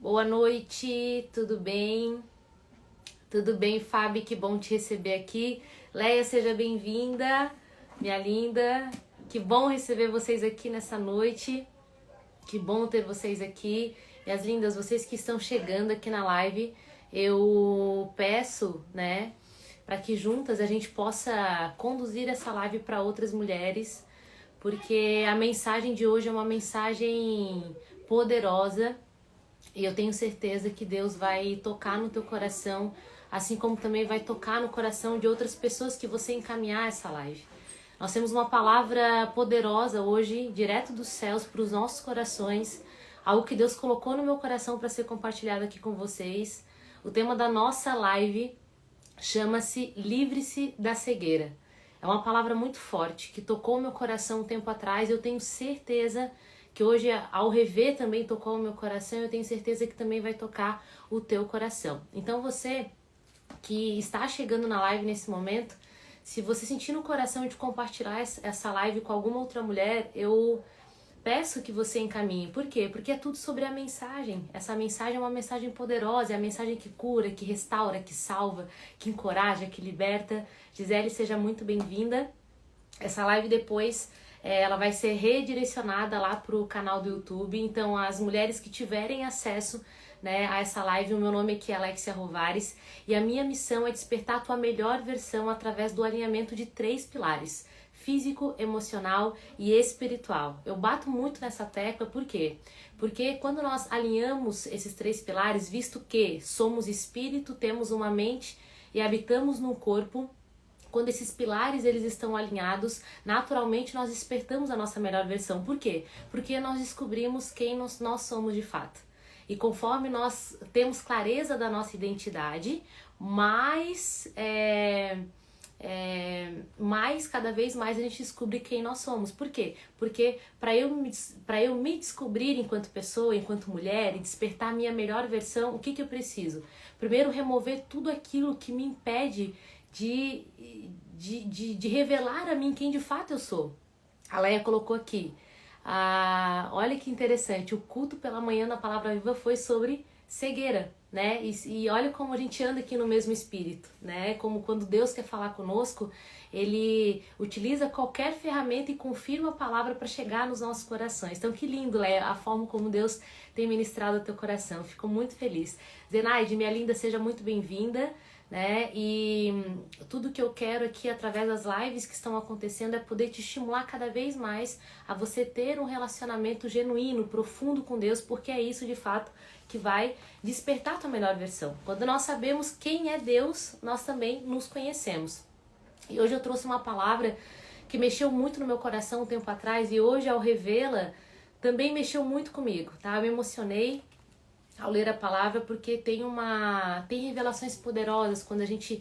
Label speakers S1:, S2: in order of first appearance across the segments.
S1: Boa noite, tudo bem? Tudo bem, Fábio? Que bom te receber aqui. Leia, seja bem-vinda, minha linda. Que bom receber vocês aqui nessa noite. Que bom ter vocês aqui. E as lindas, vocês que estão chegando aqui na live, eu peço, né, para que juntas a gente possa conduzir essa live para outras mulheres, porque a mensagem de hoje é uma mensagem poderosa. E eu tenho certeza que Deus vai tocar no teu coração, assim como também vai tocar no coração de outras pessoas que você encaminhar essa live. Nós temos uma palavra poderosa hoje, direto dos céus para os nossos corações, algo que Deus colocou no meu coração para ser compartilhado aqui com vocês. O tema da nossa live chama-se Livre-se da Cegueira. É uma palavra muito forte que tocou o meu coração um tempo atrás. Eu tenho certeza que hoje, ao rever, também tocou o meu coração. Eu tenho certeza que também vai tocar o teu coração. Então você que está chegando na live nesse momento, se você sentir no coração de compartilhar essa live com alguma outra mulher, eu peço que você encaminhe. Por quê? Porque é tudo sobre a mensagem. Essa mensagem é uma mensagem poderosa, é a mensagem que cura, que restaura, que salva, que encoraja, que liberta. Gisele, seja muito bem-vinda. Essa live depois ela vai ser redirecionada lá para o canal do YouTube. Então, as mulheres que tiverem acesso, né, a essa live, o meu nome aqui é Alexia Rovares e a minha missão é despertar a tua melhor versão através do alinhamento de 3 pilares: físico, emocional e espiritual. Eu bato muito nessa tecla, por quê? Porque quando nós alinhamos esses 3 pilares, visto que somos espírito, temos uma mente e habitamos num corpo, quando esses pilares eles estão alinhados, naturalmente nós despertamos a nossa melhor versão. Por quê? Porque nós descobrimos quem nós somos de fato. E conforme nós temos clareza da nossa identidade, mais cada vez mais a gente descobre quem nós somos. Por quê? Porque para eu me descobrir enquanto pessoa, enquanto mulher e despertar a minha melhor versão, o que eu preciso? Primeiro, remover tudo aquilo que me impede de revelar a mim quem de fato eu sou. A Leia colocou aqui, olha que interessante, o culto pela manhã na Palavra Viva foi sobre cegueira, né? E olha como a gente anda aqui no mesmo espírito, né? Como quando Deus quer falar conosco, Ele utiliza qualquer ferramenta e confirma a palavra para chegar nos nossos corações. Então que lindo, Leia, a forma como Deus tem ministrado o teu coração. Fico muito feliz. Zenaide, minha linda, seja muito bem-vinda. Né? E tudo que eu quero aqui através das lives que estão acontecendo é poder te estimular cada vez mais a você ter um relacionamento genuíno, profundo com Deus, porque é isso de fato que vai despertar a tua melhor versão. Quando nós sabemos quem é Deus, nós também nos conhecemos. E hoje eu trouxe uma palavra que mexeu muito no meu coração um tempo atrás e hoje ao revê-la também mexeu muito comigo, tá? Eu me emocionei ao ler a palavra, porque tem revelações poderosas. Quando a gente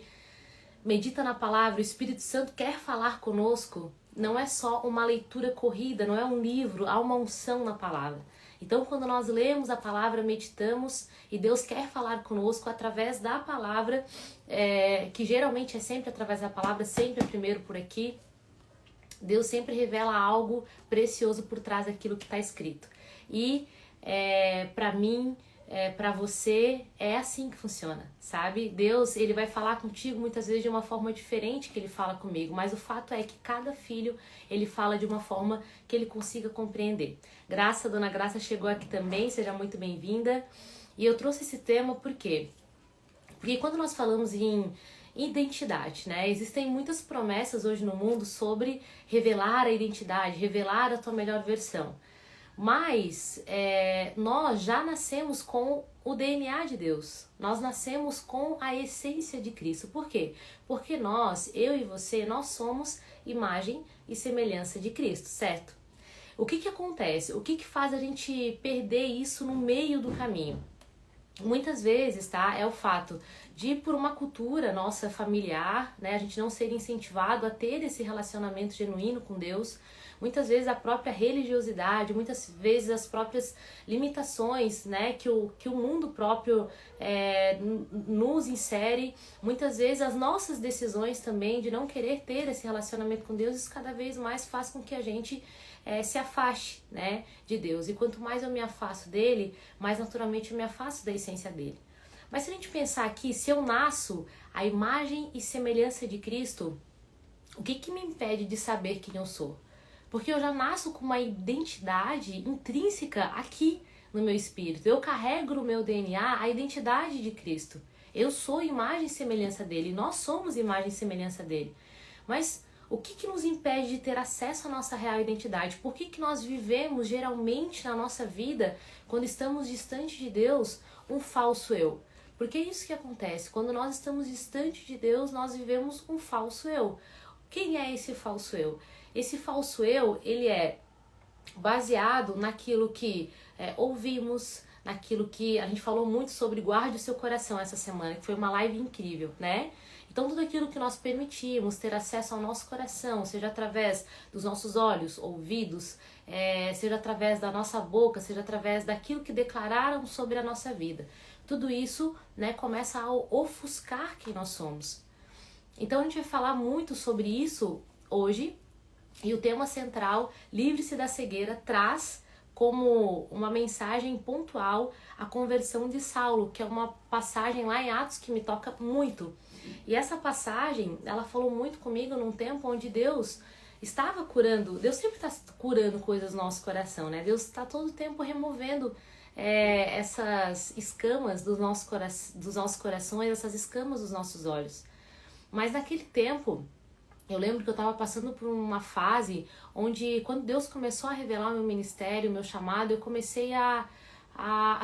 S1: medita na palavra, o Espírito Santo quer falar conosco. Não é só uma leitura corrida, não é um livro, há uma unção na palavra. Então, quando nós lemos a palavra, meditamos e Deus quer falar conosco através da palavra, que geralmente é sempre através da palavra, sempre é primeiro por aqui. Deus sempre revela algo precioso por trás daquilo que está escrito. E para mim, para você, é assim que funciona, sabe? Deus, ele vai falar contigo muitas vezes de uma forma diferente que ele fala comigo, mas o fato é que cada filho, ele fala de uma forma que ele consiga compreender. Graça, Dona Graça chegou aqui também, seja muito bem-vinda. E eu trouxe esse tema por quê? Porque quando nós falamos em identidade, né? Existem muitas promessas hoje no mundo sobre revelar a identidade, revelar a tua melhor versão. Mas nós já nascemos com o DNA de Deus. Nós nascemos com a essência de Cristo. Por quê? Porque nós, eu e você, nós somos imagem e semelhança de Cristo, certo? O que acontece? O que faz a gente perder isso no meio do caminho? Muitas vezes, tá? É o fato de por uma cultura nossa familiar, né, a gente não ser incentivado a ter esse relacionamento genuíno com Deus. Muitas vezes a própria religiosidade, muitas vezes as próprias limitações, né, que o mundo próprio nos insere, muitas vezes as nossas decisões também de não querer ter esse relacionamento com Deus, isso cada vez mais faz com que a gente se afaste, né, de Deus. E quanto mais eu me afasto dele, mais naturalmente eu me afasto da essência dele. Mas se a gente pensar aqui, se eu nasço à imagem e semelhança de Cristo, o que me impede de saber quem eu sou? Porque eu já nasço com uma identidade intrínseca aqui no meu espírito. Eu carrego no meu DNA a identidade de Cristo. Eu sou imagem e semelhança dele. Nós somos imagem e semelhança dele. Mas o que nos impede de ter acesso à nossa real identidade? Por que nós vivemos geralmente na nossa vida, quando estamos distante de Deus, um falso eu? Porque é isso que acontece. Quando nós estamos distante de Deus, nós vivemos um falso eu. Quem é esse falso eu? Esse falso eu, ele é baseado naquilo que ouvimos, naquilo que a gente falou muito sobre guarde o seu coração essa semana, que foi uma live incrível, né? Então tudo aquilo que nós permitimos ter acesso ao nosso coração, seja através dos nossos olhos, ouvidos, seja através da nossa boca, seja através daquilo que declararam sobre a nossa vida, tudo isso, né, começa a ofuscar quem nós somos. Então a gente vai falar muito sobre isso hoje. E o tema central, Livre-se da Cegueira, traz como uma mensagem pontual a conversão de Saulo, que é uma passagem lá em Atos que me toca muito. E essa passagem, ela falou muito comigo num tempo onde Deus estava curando, Deus sempre está curando coisas no nosso coração, né? Deus está todo o tempo removendo essas escamas dos nossos corações, essas escamas dos nossos olhos. Mas naquele tempo, eu lembro que eu estava passando por uma fase onde, quando Deus começou a revelar o meu ministério, o meu chamado, eu comecei a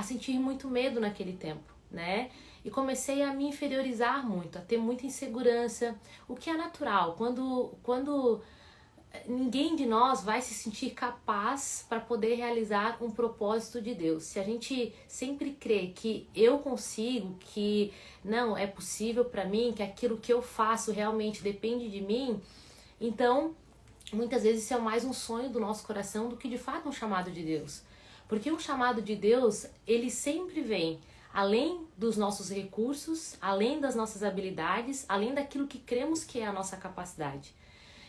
S1: sentir muito medo naquele tempo, né? E comecei a me inferiorizar muito, a ter muita insegurança, o que é natural. Quando ninguém de nós vai se sentir capaz para poder realizar um propósito de Deus. Se a gente sempre crê que eu consigo, que não é possível para mim, que aquilo que eu faço realmente depende de mim, então muitas vezes isso é mais um sonho do nosso coração do que de fato um chamado de Deus. Porque o chamado de Deus, ele sempre vem além dos nossos recursos, além das nossas habilidades, além daquilo que cremos que é a nossa capacidade.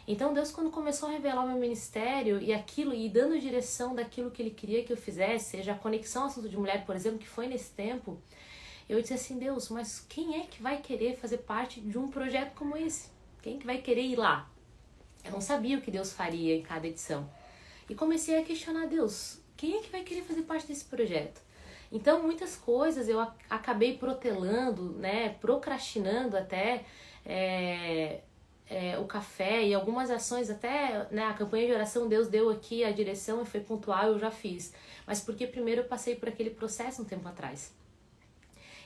S1: Então Deus, quando começou a revelar o meu ministério e dando direção daquilo que Ele queria que eu fizesse, seja a conexão ao assunto de mulher, por exemplo, que foi nesse tempo, eu disse assim, Deus, mas quem é que vai querer fazer parte de um projeto como esse? Quem é que vai querer ir lá? Eu não sabia o que Deus faria em cada edição. E comecei a questionar Deus, quem é que vai querer fazer parte desse projeto? Então muitas coisas eu acabei protelando, né, procrastinando até o café e algumas ações até, né, a campanha de oração Deus deu aqui a direção e foi pontual, eu já fiz. Mas porque primeiro eu passei por aquele processo um tempo atrás.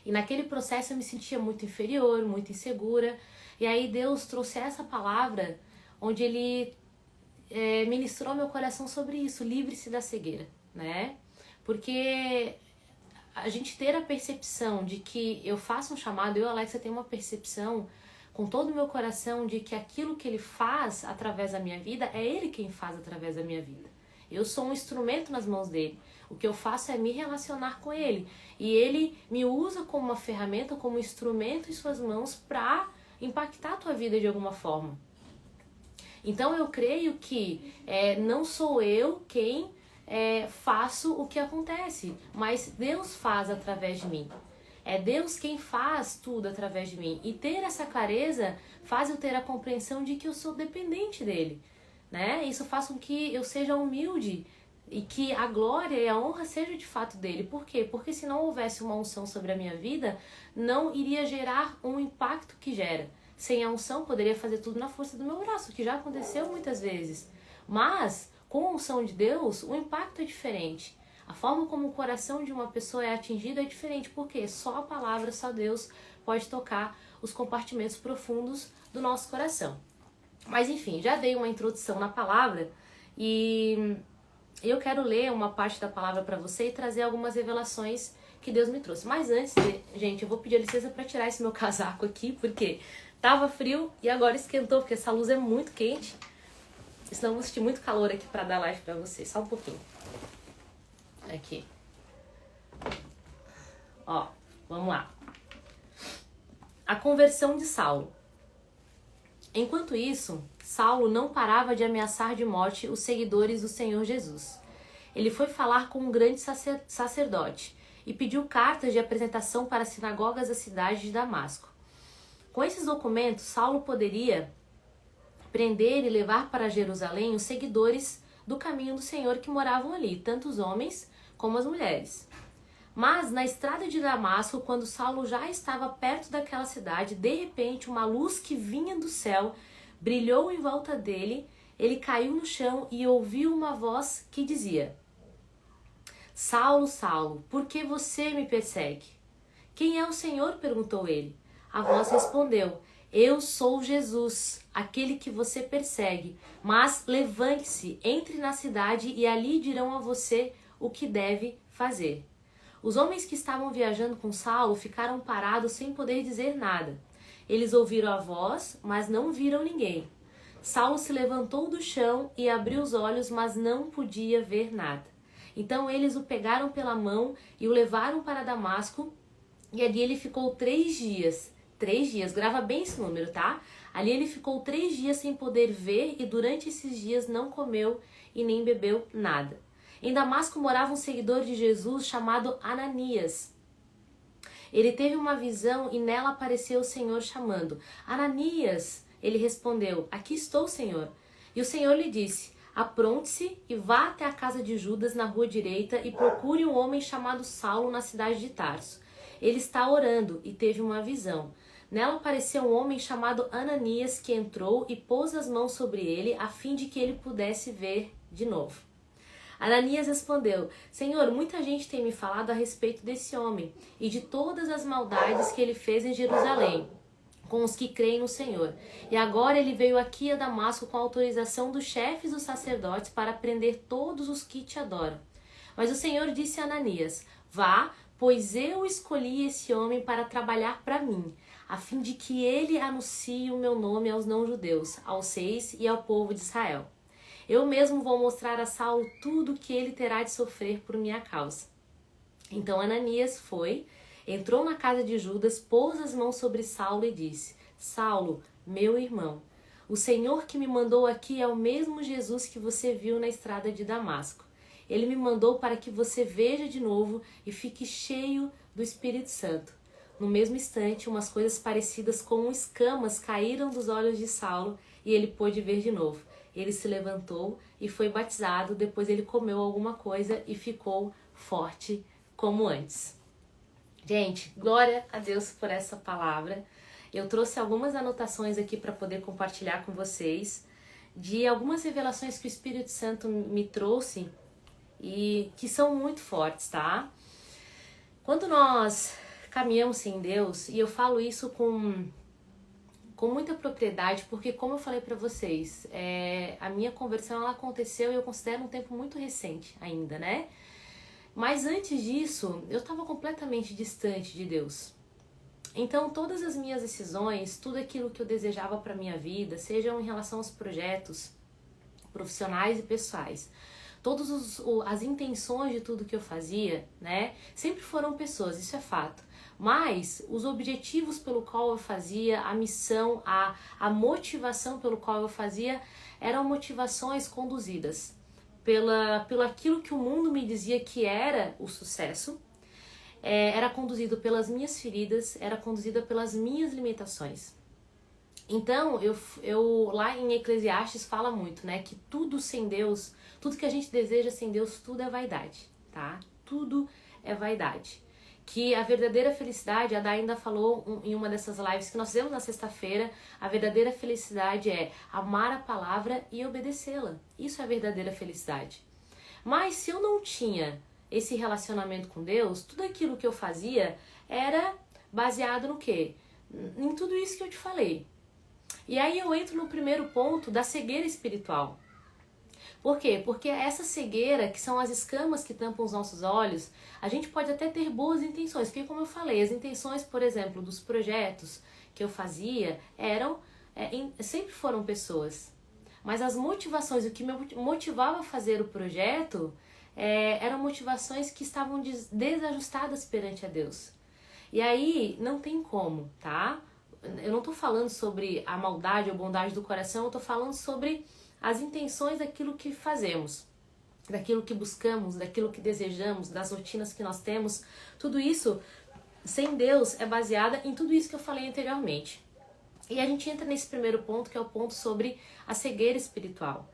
S1: E naquele processo eu me sentia muito inferior, muito insegura. E aí Deus trouxe essa palavra onde Ele ministrou ao meu coração sobre isso, livre-se da cegueira, né? Porque a gente ter a percepção de que eu faço um chamado, eu, Alexa, tenho uma percepção com todo o meu coração de que aquilo que Ele faz através da minha vida, é Ele quem faz através da minha vida. Eu sou um instrumento nas mãos dEle. O que eu faço é me relacionar com Ele. E Ele me usa como uma ferramenta, como um instrumento em suas mãos para impactar a tua vida de alguma forma. Então eu creio que não sou eu quem faço o que acontece, mas Deus faz através de mim. É Deus quem faz tudo através de mim. E ter essa clareza faz eu ter a compreensão de que eu sou dependente dele, né? Isso faz com que eu seja humilde e que a glória e a honra seja de fato dele. Por quê? Porque se não houvesse uma unção sobre a minha vida, não iria gerar um impacto que gera. Sem a unção, poderia fazer tudo na força do meu braço, que já aconteceu muitas vezes. Mas, com a unção de Deus, o impacto é diferente. A forma como o coração de uma pessoa é atingido é diferente, porque só a palavra, só Deus pode tocar os compartimentos profundos do nosso coração. Mas enfim, já dei uma introdução na palavra e eu quero ler uma parte da palavra para você e trazer algumas revelações que Deus me trouxe. Mas antes, gente, eu vou pedir licença para tirar esse meu casaco aqui, porque tava frio e agora esquentou, porque essa luz é muito quente. Senão eu vou sentir muito calor aqui para dar live para vocês. Só um pouquinho. Aqui. Ó, vamos lá. A conversão de Saulo. Enquanto isso, Saulo não parava de ameaçar de morte os seguidores do Senhor Jesus. Ele foi falar com um grande sacerdote e pediu cartas de apresentação para as sinagogas da cidade de Damasco. Com esses documentos, Saulo poderia prender e levar para Jerusalém os seguidores do caminho do Senhor que moravam ali, tanto os homens como as mulheres. Mas na estrada de Damasco, quando Saulo já estava perto daquela cidade, de repente uma luz que vinha do céu brilhou em volta dele, ele caiu no chão e ouviu uma voz que dizia: Saulo, Saulo, por que você me persegue? Quem é o Senhor? Perguntou ele. A voz respondeu: Eu sou Jesus, aquele que você persegue. Mas levante-se, entre na cidade e ali dirão a você o que deve fazer. Os homens que estavam viajando com Saulo ficaram parados sem poder dizer nada. Eles ouviram a voz, mas não viram ninguém. Saulo se levantou do chão e abriu os olhos, mas não podia ver nada. Então eles o pegaram pela mão e o levaram para Damasco, e ali ele ficou 3 dias. 3 dias, grava bem esse número, tá? Ali ele ficou 3 dias sem poder ver e durante esses dias não comeu e nem bebeu nada. Em Damasco morava um seguidor de Jesus chamado Ananias. Ele teve uma visão e nela apareceu o Senhor chamando: Ananias! Ele respondeu: Aqui estou, Senhor. E o Senhor lhe disse: Apronte-se e vá até a casa de Judas na rua direita e procure um homem chamado Saulo na cidade de Tarso. Ele está orando e teve uma visão. Nela apareceu um homem chamado Ananias que entrou e pôs as mãos sobre ele a fim de que ele pudesse ver de novo. Ananias respondeu: Senhor, muita gente tem me falado a respeito desse homem e de todas as maldades que ele fez em Jerusalém, com os que creem no Senhor. E agora ele veio aqui a Damasco com a autorização dos chefes dos sacerdotes para prender todos os que te adoram. Mas o Senhor disse a Ananias: Vá, pois eu escolhi esse homem para trabalhar para mim, a fim de que ele anuncie o meu nome aos não-judeus, aos reis e ao povo de Israel. Eu mesmo vou mostrar a Saulo tudo o que ele terá de sofrer por minha causa. Então Ananias foi, entrou na casa de Judas, pôs as mãos sobre Saulo e disse: Saulo, meu irmão, o Senhor que me mandou aqui é o mesmo Jesus que você viu na estrada de Damasco. Ele me mandou para que você veja de novo e fique cheio do Espírito Santo. No mesmo instante, umas coisas parecidas com escamas caíram dos olhos de Saulo e ele pôde ver de novo. Ele se levantou e foi batizado, depois ele comeu alguma coisa e ficou forte como antes. Gente, glória a Deus por essa palavra. Eu trouxe algumas anotações aqui para poder compartilhar com vocês de algumas revelações que o Espírito Santo me trouxe e que são muito fortes, tá? Quando nós caminhamos em Deus, e eu falo isso com muita propriedade, porque como eu falei pra vocês, a minha conversão ela aconteceu e eu considero um tempo muito recente ainda, né? Mas antes disso, eu estava completamente distante de Deus. Então todas as minhas decisões, tudo aquilo que eu desejava pra minha vida, sejam em relação aos projetos profissionais e pessoais, todas as intenções de tudo que eu fazia, né, sempre foram pessoas, isso é fato. Mas os objetivos pelo qual eu fazia, a missão, a motivação pelo qual eu fazia, eram motivações conduzidas pelo aquilo que o mundo me dizia que era o sucesso, era conduzido pelas minhas feridas, era conduzida pelas minhas limitações. Então, eu lá em Eclesiastes fala muito, né, que tudo sem Deus, tudo que a gente deseja sem Deus, tudo é vaidade, tá? Tudo é vaidade. Que a verdadeira felicidade, a Day ainda falou em uma dessas lives que nós fizemos na sexta-feira, a verdadeira felicidade é amar a palavra e obedecê-la. Isso é a verdadeira felicidade. Mas se eu não tinha esse relacionamento com Deus, tudo aquilo que eu fazia era baseado no quê? Em tudo isso que eu te falei. E aí eu entro no primeiro ponto da cegueira espiritual. Por quê? Porque essa cegueira, que são as escamas que tampam os nossos olhos, a gente pode até ter boas intenções, porque como eu falei, as intenções, por exemplo, dos projetos que eu fazia sempre foram pessoas. Mas as motivações, o que me motivava a fazer o projeto, eram motivações que estavam desajustadas perante a Deus. E aí, não tem como, tá? Eu não tô falando sobre a maldade ou bondade do coração, eu tô falando sobre as intenções daquilo que fazemos, daquilo que buscamos, daquilo que desejamos, das rotinas que nós temos. Tudo isso, sem Deus, é baseada em tudo isso que eu falei anteriormente. E a gente entra nesse primeiro ponto, que é o ponto sobre a cegueira espiritual.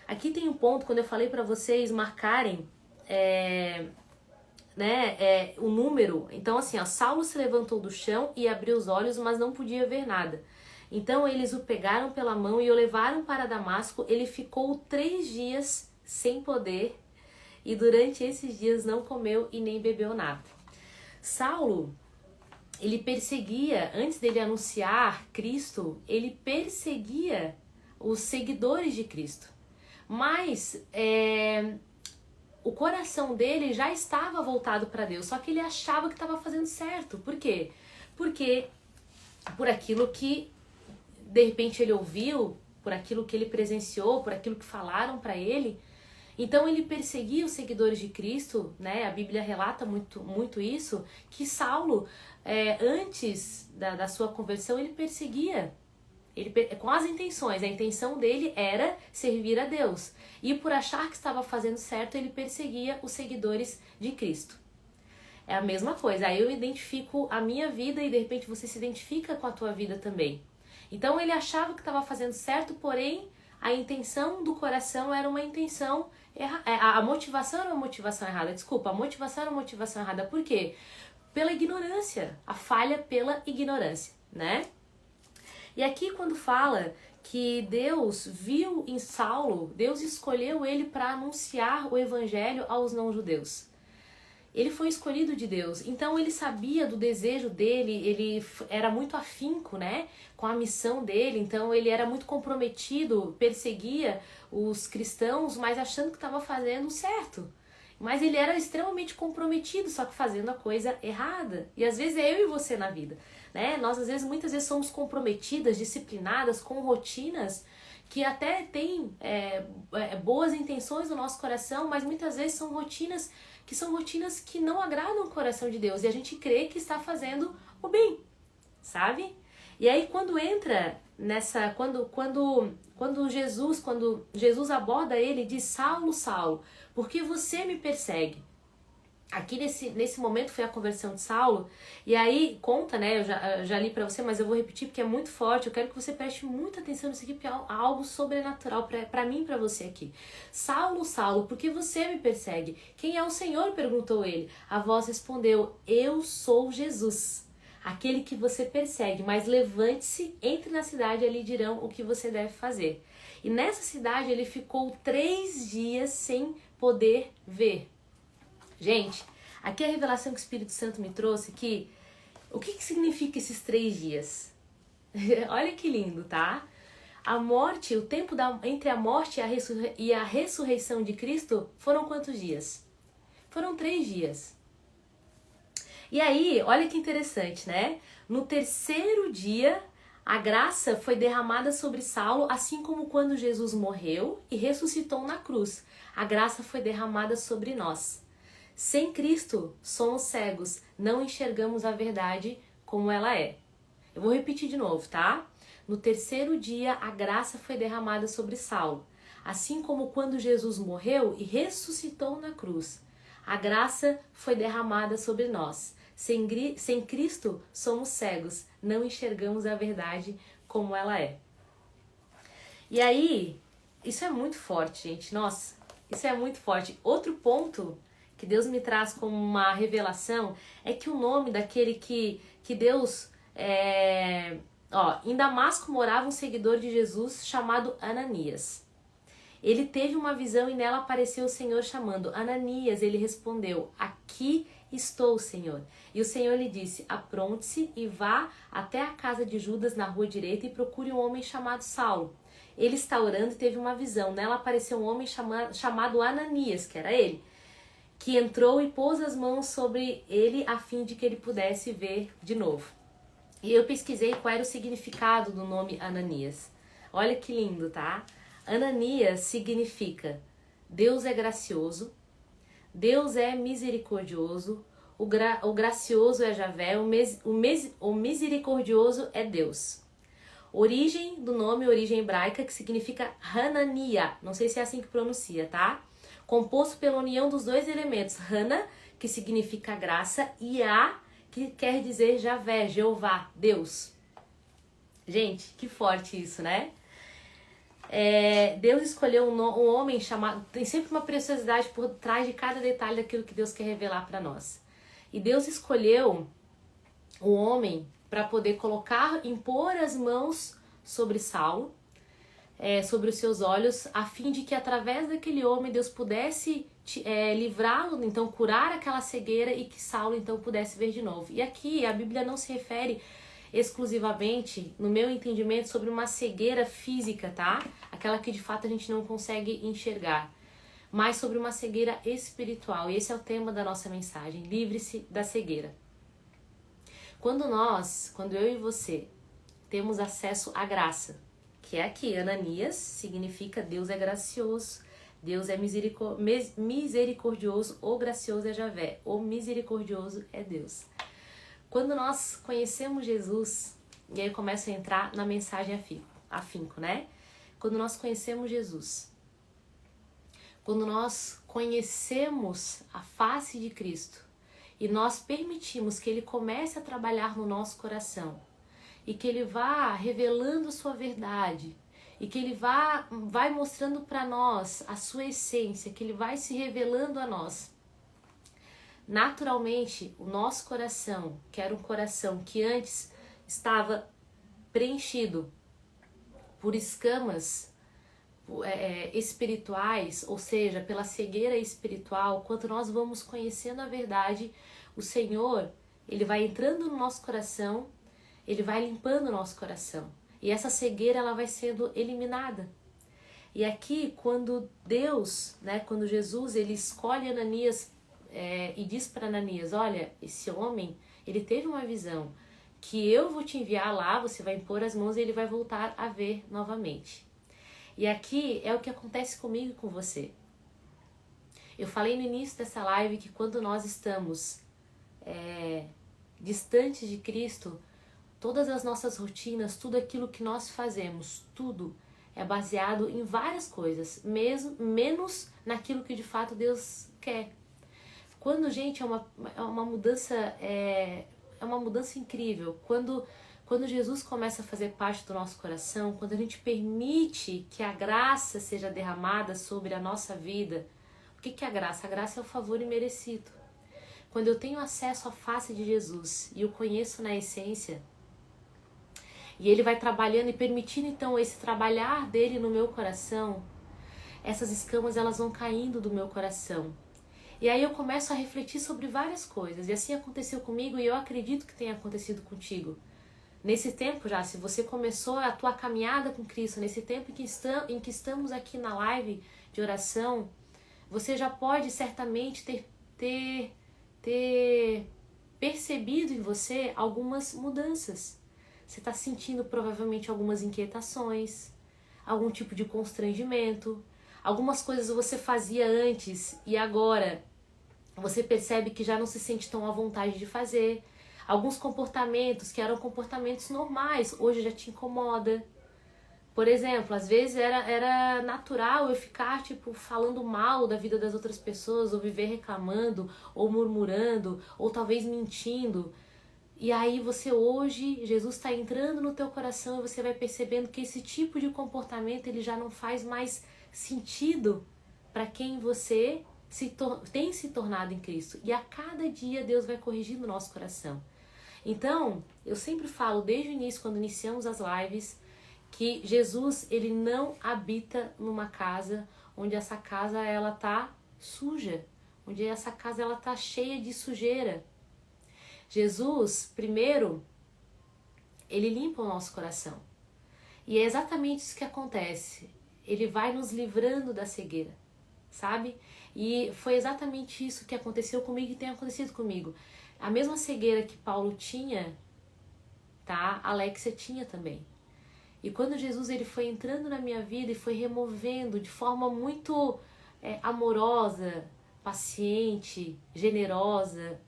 S1: Aqui tem um ponto, quando eu falei para vocês marcarem o número. Então assim, Saulo se levantou do chão e abriu os olhos, mas não podia ver nada. Então eles o pegaram pela mão e o levaram para Damasco. Ele ficou 3 dias sem poder e durante esses dias não comeu e nem bebeu nada. Saulo, ele perseguia, antes dele anunciar Cristo, ele perseguia os seguidores de Cristo. Mas o coração dele já estava voltado para Deus, só que ele achava que estava fazendo certo. Por quê? Porque por aquilo que de repente ele ouviu, por aquilo que ele presenciou, por aquilo que falaram para ele. Então ele perseguia os seguidores de Cristo, né? A Bíblia relata muito isso, que Saulo, antes da sua conversão, ele perseguia, com as intenções. A intenção dele era servir a Deus. E por achar que estava fazendo certo, ele perseguia os seguidores de Cristo. É a mesma coisa. Aí eu identifico a minha vida e de repente você se identifica com a tua vida também. Então ele achava que estava fazendo certo, porém a intenção do coração era uma intenção a motivação era uma motivação errada. Desculpa, a motivação era uma motivação errada. Por quê? Pela ignorância. A falha pela ignorância, né? E aqui quando fala que Deus viu em Saulo, Deus escolheu ele para anunciar o evangelho aos não-judeus. Ele foi escolhido de Deus, então ele sabia do desejo dele, ele era muito afinco, né, com a missão dele, então ele era muito comprometido, perseguia os cristãos, mas achando que estava fazendo certo. Mas ele era extremamente comprometido, só que fazendo a coisa errada. E às vezes é eu e você na vida, né? Nós muitas vezes somos comprometidas, disciplinadas, com rotinas que até têm boas intenções no nosso coração, mas muitas vezes são rotinas que não agradam o coração de Deus. E a gente crê que está fazendo o bem, sabe? E aí quando entra nessa... Quando Jesus aborda ele, diz: Saulo, Saulo, por que você me persegue? Aqui nesse momento foi a conversão de Saulo. E aí conta, né? Eu já li pra você, mas eu vou repetir porque é muito forte. Eu quero que você preste muita atenção nisso aqui, porque é algo sobrenatural pra mim e pra você aqui. Saulo, Saulo, por que você me persegue? Quem é o Senhor? Perguntou ele. A voz respondeu: Eu sou Jesus, aquele que você persegue. Mas levante-se, entre na cidade e ali dirão o que você deve fazer. E nessa cidade ele ficou 3 dias sem poder ver. Gente, aqui é a revelação que o Espírito Santo me trouxe, que o que significa esses 3 dias? Olha que lindo, tá? A morte, o tempo entre a morte e a ressurreição de Cristo foram quantos dias? Foram 3 dias. E aí, olha que interessante, né? No 3º dia, a graça foi derramada sobre Saulo, assim como quando Jesus morreu e ressuscitou na cruz. A graça foi derramada sobre nós. Sem Cristo, somos cegos, não enxergamos a verdade como ela é. Eu vou repetir de novo, tá? No 3º dia, a graça foi derramada sobre Saulo, assim como quando Jesus morreu e ressuscitou na cruz. A graça foi derramada sobre nós. Sem Cristo, somos cegos, não enxergamos a verdade como ela é. E aí, isso é muito forte, gente. Nossa, isso é muito forte. Outro ponto que Deus me traz como uma revelação é que o nome daquele que Deus... em Damasco morava um seguidor de Jesus chamado Ananias. Ele teve uma visão e nela apareceu o Senhor chamando: Ananias. Ele respondeu: Aqui estou, Senhor. E o Senhor lhe disse: Apronte-se e vá até a casa de Judas na rua direita e procure um homem chamado Saulo. ele está orando e teve uma visão. Nela apareceu um homem chamado Ananias, que era ele, que entrou e pôs as mãos sobre ele a fim de que ele pudesse ver de novo. E eu pesquisei qual era o significado do nome Ananias. Olha que lindo, tá? Ananias significa Deus é gracioso, Deus é misericordioso, o gracioso é Javé, o misericordioso é Deus. Origem do nome, origem hebraica, que significa Hananiah, não sei se é assim que pronuncia, tá? Composto pela união dos dois elementos, Hana, que significa graça, e A, que quer dizer Javé, Jeová, Deus. Gente, que forte isso, né? Deus escolheu um homem chamado... Tem sempre uma preciosidade por trás de cada detalhe daquilo que Deus quer revelar para nós. E Deus escolheu um homem para poder impor as mãos sobre Saulo, sobre os seus olhos, a fim de que através daquele homem Deus pudesse livrá-lo, então curar aquela cegueira e que Saulo então pudesse ver de novo. E aqui a Bíblia não se refere exclusivamente, no meu entendimento, sobre uma cegueira física, tá? Aquela que de fato a gente não consegue enxergar, mas sobre uma cegueira espiritual. E esse é o tema da nossa mensagem: livre-se da cegueira. Quando eu e você temos acesso à graça, que é aqui, Ananias significa Deus é gracioso, Deus é misericordioso, o gracioso é Javé, o misericordioso é Deus. Quando nós conhecemos Jesus, e aí eu começo a entrar na mensagem afinco, né? Quando nós conhecemos Jesus, quando nós conhecemos a face de Cristo e nós permitimos que Ele comece a trabalhar no nosso coração e que Ele vá revelando a sua verdade e que Ele vai mostrando para nós a sua essência, que Ele vai se revelando a nós, naturalmente o nosso coração, que era um coração que antes estava preenchido por escamas espirituais, ou seja, pela cegueira espiritual, quando nós vamos conhecendo a verdade, o Senhor, Ele vai entrando no nosso coração, Ele vai limpando o nosso coração. E essa cegueira, ela vai sendo eliminada. E aqui, quando Deus, quando Jesus, Ele escolhe Ananias e diz para Ananias, olha, esse homem, ele teve uma visão, que eu vou te enviar lá, você vai impor as mãos e ele vai voltar a ver novamente. E aqui é o que acontece comigo e com você. Eu falei no início dessa live que quando nós estamos distantes de Cristo, todas as nossas rotinas, tudo aquilo que nós fazemos, tudo é baseado em várias coisas, menos naquilo que de fato Deus quer. Quando, gente, é uma mudança incrível. Quando Jesus começa a fazer parte do nosso coração, quando a gente permite que a graça seja derramada sobre a nossa vida. O que é a graça? A graça é o favor imerecido. Quando eu tenho acesso à face de Jesus e o conheço na essência, e Ele vai trabalhando e permitindo então esse trabalhar dele no meu coração, essas escamas elas vão caindo do meu coração. E aí eu começo a refletir sobre várias coisas. E assim aconteceu comigo e eu acredito que tenha acontecido contigo. Nesse tempo já, se você começou a tua caminhada com Cristo, nesse tempo em que estamos aqui na live de oração, você já pode certamente ter percebido em você algumas mudanças. Você está sentindo provavelmente algumas inquietações, algum tipo de constrangimento, algumas coisas você fazia antes e agora você percebe que já não se sente tão à vontade de fazer. Alguns comportamentos que eram comportamentos normais, hoje já te incomoda. Por exemplo, às vezes era natural eu ficar falando mal da vida das outras pessoas, ou viver reclamando, ou murmurando, ou talvez mentindo. E aí hoje, Jesus está entrando no teu coração e você vai percebendo que esse tipo de comportamento ele já não faz mais sentido para quem você tem se tornado em Cristo. E a cada dia Deus vai corrigindo o nosso coração. Então, eu sempre falo desde o início, quando iniciamos as lives, que Jesus, Ele não habita numa casa onde essa casa ela tá suja, onde essa casa ela tá cheia de sujeira. Jesus, primeiro, Ele limpa o nosso coração. E é exatamente isso que acontece. Ele vai nos livrando da cegueira, sabe? E foi exatamente isso que aconteceu comigo e tem acontecido comigo. A mesma cegueira que Paulo tinha, tá? Alexia tinha também. E quando Jesus ele foi entrando na minha vida e foi removendo de forma muito amorosa, paciente, generosa,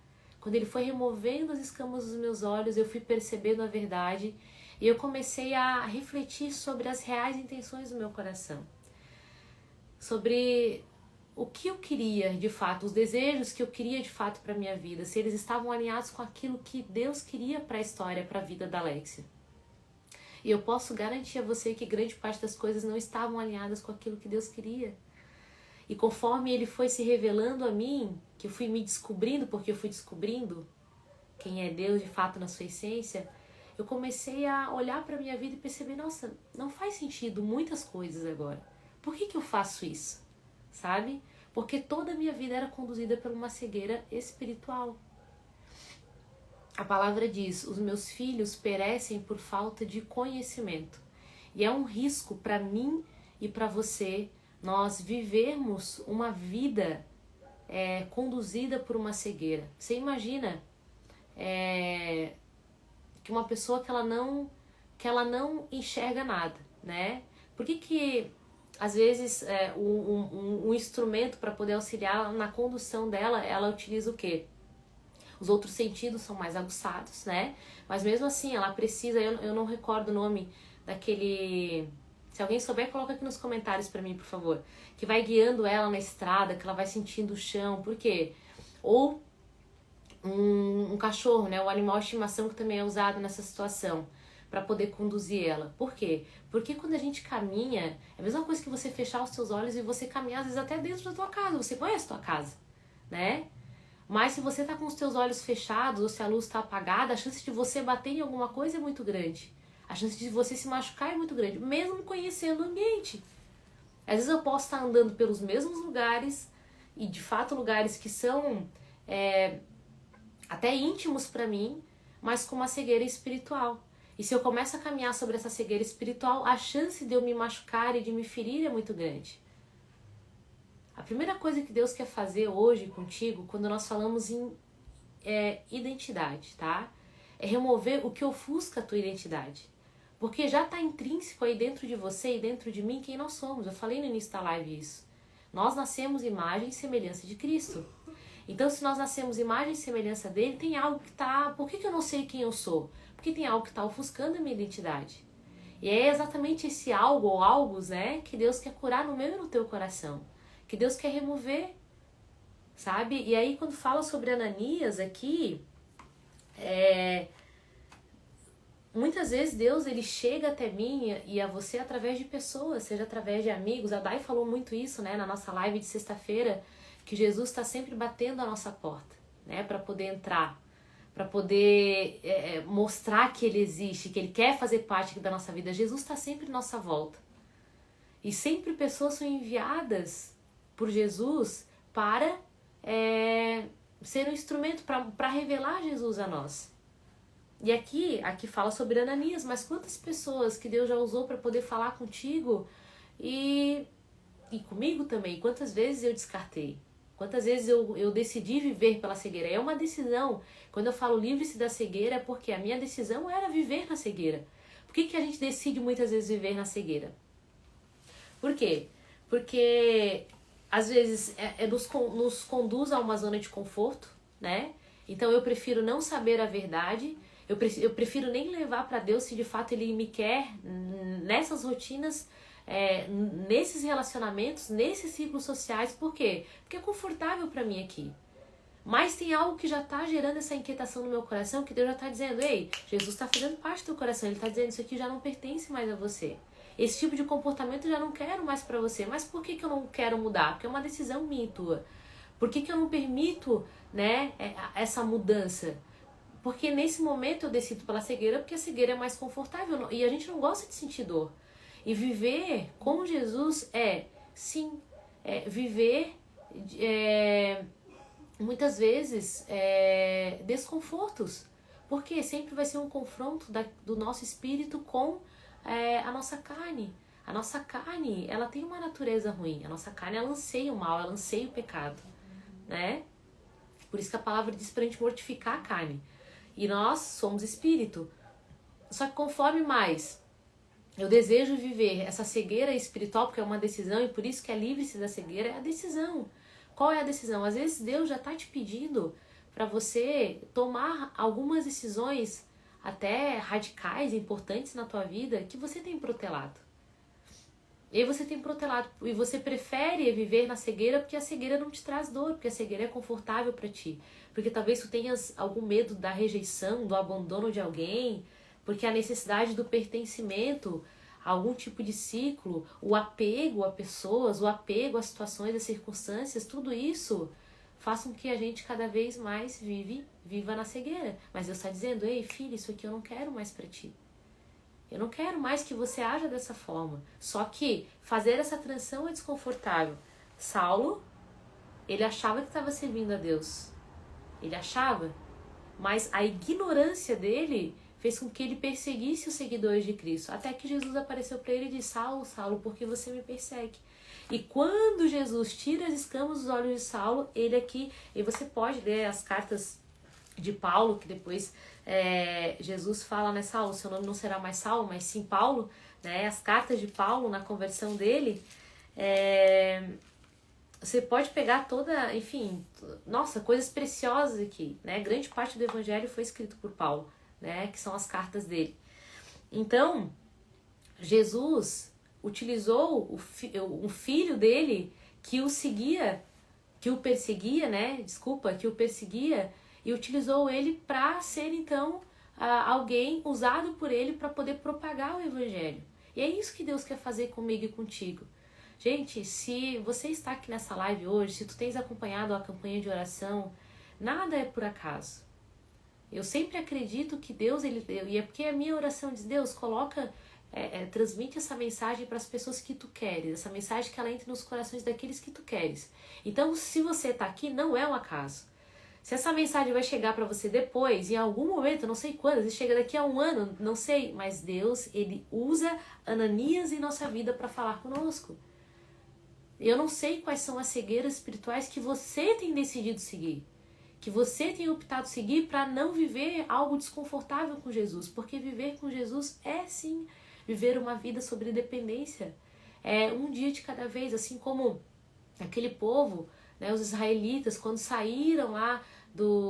S1: quando ele foi removendo as escamas dos meus olhos, eu fui percebendo a verdade e eu comecei a refletir sobre as reais intenções do meu coração. Sobre o que eu queria de fato, os desejos que eu queria de fato para minha vida, se eles estavam alinhados com aquilo que Deus queria para a história, para a vida da Alexia. E eu posso garantir a você que grande parte das coisas não estavam alinhadas com aquilo que Deus queria. E conforme ele foi se revelando a mim, que eu fui me descobrindo, porque eu fui descobrindo quem é Deus de fato na sua essência, eu comecei a olhar para a minha vida e perceber, nossa, não faz sentido muitas coisas agora. Por que eu faço isso? Sabe? Porque toda a minha vida era conduzida por uma cegueira espiritual. A palavra diz, os meus filhos perecem por falta de conhecimento. E é um risco para mim e para você nós vivermos uma vida conduzida por uma cegueira. Você imagina que uma pessoa que ela não enxerga nada, né? Por que às vezes um instrumento para poder auxiliar na condução dela, ela utiliza o quê? Os outros sentidos são mais aguçados, né? Mas mesmo assim, ela precisa, eu não recordo o nome daquele... Se alguém souber, coloca aqui nos comentários pra mim, por favor. Que vai guiando ela na estrada, que ela vai sentindo o chão. Por quê? Ou um cachorro, né? O animal de estimação que também é usado nessa situação para poder conduzir ela. Por quê? Porque quando a gente caminha, é a mesma coisa que você fechar os seus olhos e você caminhar, às vezes, até dentro da tua casa. Você conhece a tua casa, né? Mas se você tá com os teus olhos fechados ou se a luz está apagada, a chance de você bater em alguma coisa é muito grande. A chance de você se machucar é muito grande, mesmo conhecendo o ambiente. Às vezes eu posso estar andando pelos mesmos lugares, e de fato lugares que são até íntimos para mim, mas com uma cegueira espiritual. E se eu começo a caminhar sobre essa cegueira espiritual, a chance de eu me machucar e de me ferir é muito grande. A primeira coisa que Deus quer fazer hoje contigo, quando nós falamos em identidade, tá? É remover o que ofusca a tua identidade. Porque já está intrínseco aí dentro de você e dentro de mim quem nós somos. Eu falei no início da live isso. Nós nascemos imagem e semelhança de Cristo. Então, se nós nascemos imagem e semelhança dele, tem algo que está... Por que eu não sei quem eu sou? Porque tem algo que está ofuscando a minha identidade. E é exatamente esse algo ou algos, né, que Deus quer curar no meu e no teu coração. Que Deus quer remover, sabe? E aí, quando fala sobre Ananias aqui, muitas vezes Deus ele chega até mim e a você através de pessoas, seja através de amigos. A Dai falou muito isso, né, na nossa live de sexta-feira, que Jesus está sempre batendo a nossa porta, né, para poder entrar, para poder mostrar que ele existe, que ele quer fazer parte da nossa vida. Jesus está sempre à nossa volta. E sempre pessoas são enviadas por Jesus para ser um instrumento para revelar Jesus a nós. E aqui fala sobre Ananias, mas quantas pessoas que Deus já usou para poder falar contigo e comigo também? Quantas vezes eu descartei? Quantas vezes eu decidi viver pela cegueira? É uma decisão. Quando eu falo livre-se da cegueira é porque a minha decisão era viver na cegueira. Por que a gente decide muitas vezes viver na cegueira? Por quê? Porque às vezes nos conduz a uma zona de conforto, né? Então eu prefiro não saber a verdade, eu prefiro nem levar para Deus se de fato Ele me quer nessas rotinas, nesses relacionamentos, nesses ciclos sociais. Por quê? Porque é confortável para mim aqui. Mas tem algo que já está gerando essa inquietação no meu coração, que Deus já está dizendo, ei, Jesus está fazendo parte do teu coração, Ele está dizendo, isso aqui já não pertence mais a você. Esse tipo de comportamento eu já não quero mais para você. Mas por que eu não quero mudar? Porque é uma decisão minha e tua. Por que eu não permito, né, essa mudança? Porque nesse momento eu decido pela cegueira, porque a cegueira é mais confortável e a gente não gosta de sentir dor. E viver com Jesus viver muitas vezes desconfortos. Porque sempre vai ser um confronto do nosso espírito com a nossa carne. A nossa carne, ela tem uma natureza ruim. A nossa carne, ela anseia o mal, ela anseia o pecado, né? Por isso que a palavra diz pra gente mortificar a carne. E nós somos espírito. Só que conforme mais eu desejo viver essa cegueira espiritual, porque é uma decisão, e por isso que é livre-se da cegueira, é a decisão. Qual é a decisão? Às vezes Deus já está te pedindo para você tomar algumas decisões até radicais, importantes na tua vida, que você tem protelado. E você tem protelado, e você prefere viver na cegueira porque a cegueira não te traz dor, porque a cegueira é confortável para ti. Porque talvez tu tenhas algum medo da rejeição, do abandono de alguém, porque a necessidade do pertencimento a algum tipo de ciclo, o apego a pessoas, o apego a situações, a circunstâncias, tudo isso faz com que a gente cada vez mais viva na cegueira. Mas Deus está dizendo, ei filho, isso aqui eu não quero mais para ti. Eu não quero mais que você haja dessa forma. Só que fazer essa transição é desconfortável. Saulo, ele achava que estava servindo a Deus. Ele achava, mas a ignorância dele fez com que ele perseguisse os seguidores de Cristo. Até que Jesus apareceu para ele e disse, Saulo, Saulo, por que você me persegue? E quando Jesus tira as escamas dos olhos de Saulo, ele aqui, e você pode ler as cartas de Paulo, que depois Jesus fala, né, Saulo, seu nome não será mais Saulo, mas sim Paulo, né, as cartas de Paulo na conversão dele, você pode pegar toda, enfim, nossa, coisas preciosas aqui, né, grande parte do evangelho foi escrito por Paulo, né, que são as cartas dele. Então, Jesus utilizou o filho dele que o seguia, que o perseguia, né, que o perseguia, e utilizou ele para ser, então, alguém usado por ele para poder propagar o evangelho. E é isso que Deus quer fazer comigo e contigo. Gente, se você está aqui nessa live hoje, se tu tens acompanhado a campanha de oração, nada é por acaso. Eu sempre acredito que Deus, e é porque a minha oração diz, Deus, coloca, transmite essa mensagem para as pessoas que tu queres, essa mensagem que ela entre nos corações daqueles que tu queres. Então, se você está aqui, não é um acaso. Se essa mensagem vai chegar para você depois, em algum momento, não sei quando, se chega daqui a um ano, não sei, mas Deus, ele usa Ananias em nossa vida para falar conosco. Eu não sei quais são as cegueiras espirituais que você tem decidido seguir, que você tem optado seguir para não viver algo desconfortável com Jesus, porque viver com Jesus é sim viver uma vida sobre dependência, é um dia de cada vez, assim como aquele povo, né, os israelitas, quando saíram lá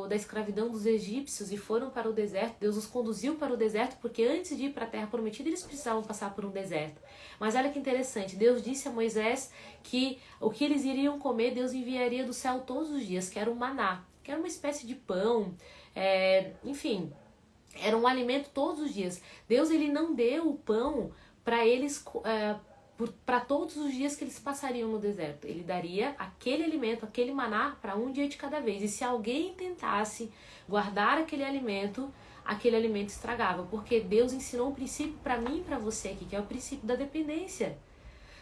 S1: da escravidão dos egípcios e foram para o deserto, Deus os conduziu para o deserto, porque antes de ir para a terra prometida, eles precisavam passar por um deserto. Mas olha que interessante, Deus disse a Moisés que o que eles iriam comer, Deus enviaria do céu todos os dias, que era o maná, que era uma espécie de pão, enfim, era um alimento todos os dias. Deus, ele não deu o pão para eles, para todos os dias que eles passariam no deserto. Ele daria aquele alimento, aquele maná, para um dia de cada vez. E se alguém tentasse guardar aquele alimento estragava. Porque Deus ensinou um princípio para mim e para você aqui, que é o princípio da dependência.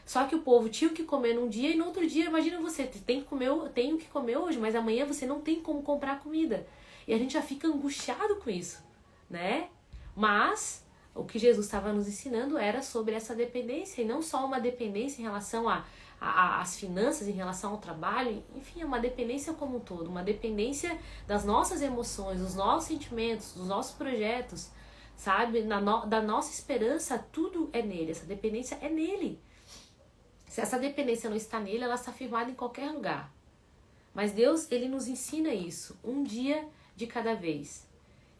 S1: Só que o povo tinha que comer num dia e no outro dia, imagina você, tenho que comer hoje, mas amanhã você não tem como comprar comida. E a gente já fica angustiado com isso, né? Mas o que Jesus estava nos ensinando era sobre essa dependência, e não só uma dependência em relação às finanças, em relação ao trabalho, enfim, é uma dependência como um todo, uma dependência das nossas emoções, dos nossos sentimentos, dos nossos projetos, sabe? Da nossa esperança, tudo é nele, essa dependência é nele. Se essa dependência não está nele, ela está firmada em qualquer lugar. Mas Deus, ele nos ensina isso, um dia de cada vez.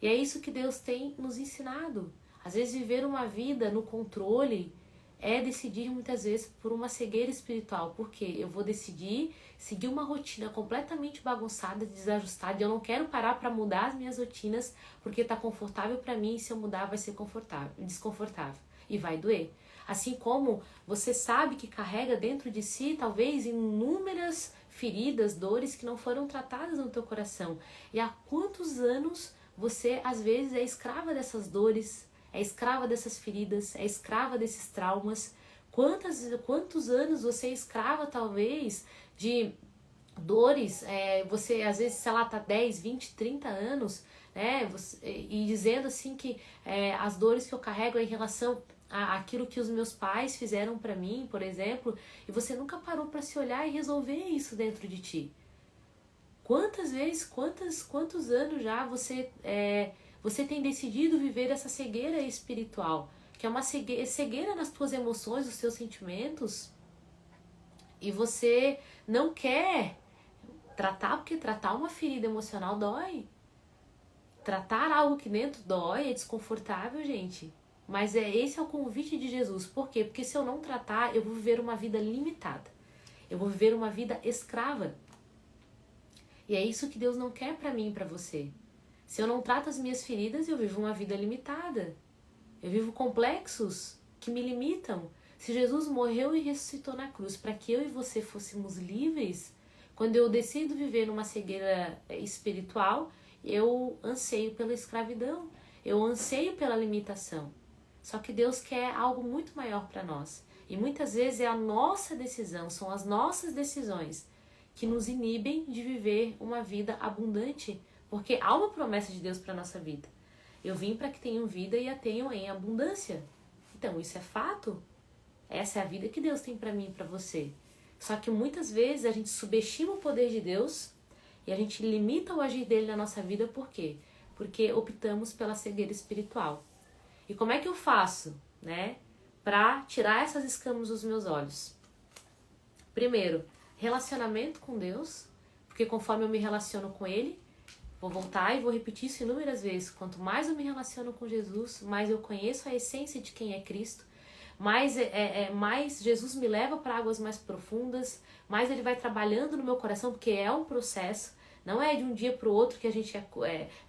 S1: E é isso que Deus tem nos ensinado. Às vezes viver uma vida no controle é decidir muitas vezes por uma cegueira espiritual. Porque eu vou decidir seguir uma rotina completamente bagunçada, desajustada. E eu não quero parar para mudar as minhas rotinas porque está confortável para mim, e se eu mudar vai ser desconfortável. E vai doer. Assim como você sabe que carrega dentro de si, talvez, inúmeras feridas, dores que não foram tratadas no teu coração. E há quantos anos você, às vezes, é escrava dessas dores, é escrava dessas feridas, é escrava desses traumas? Quantos anos você é escrava, talvez, de dores? Você, às vezes, sei lá, tá 10, 20, 30 anos, né? E dizendo assim que as dores que eu carrego é em relação aquilo que os meus pais fizeram pra mim, por exemplo, e você nunca parou pra se olhar e resolver isso dentro de ti. Quantas vezes, quantos anos já você tem decidido viver essa cegueira espiritual, que é uma cegueira nas tuas emoções, nos teus sentimentos, e você não quer tratar, porque tratar uma ferida emocional dói. Tratar algo que dentro dói, é desconfortável, gente. Mas esse é o convite de Jesus. Por quê? Porque se eu não tratar, eu vou viver uma vida limitada. Eu vou viver uma vida escrava. E é isso que Deus não quer pra mim e pra você. Se eu não trato as minhas feridas, eu vivo uma vida limitada. Eu vivo complexos que me limitam. Se Jesus morreu e ressuscitou na cruz para que eu e você fôssemos livres, quando eu decido viver numa cegueira espiritual, eu anseio pela escravidão, eu anseio pela limitação. Só que Deus quer algo muito maior para nós. E muitas vezes é a nossa decisão, são as nossas decisões que nos inibem de viver uma vida abundante, porque há uma promessa de Deus para nossa vida. Eu vim para que tenham vida e a tenham em abundância. Então, isso é fato. Essa é a vida que Deus tem para mim e para você. Só que muitas vezes a gente subestima o poder de Deus e a gente limita o agir dele na nossa vida. Por quê? Porque optamos pela cegueira espiritual. E como é que eu faço, né, para tirar essas escamas dos meus olhos? Primeiro, relacionamento com Deus, porque conforme eu me relaciono com Ele, vou voltar e vou repetir isso inúmeras vezes. Quanto mais eu me relaciono com Jesus, mais eu conheço a essência de quem é Cristo, mais Jesus me leva para águas mais profundas, mais Ele vai trabalhando no meu coração, porque é um processo. Não é de um dia para o outro que a gente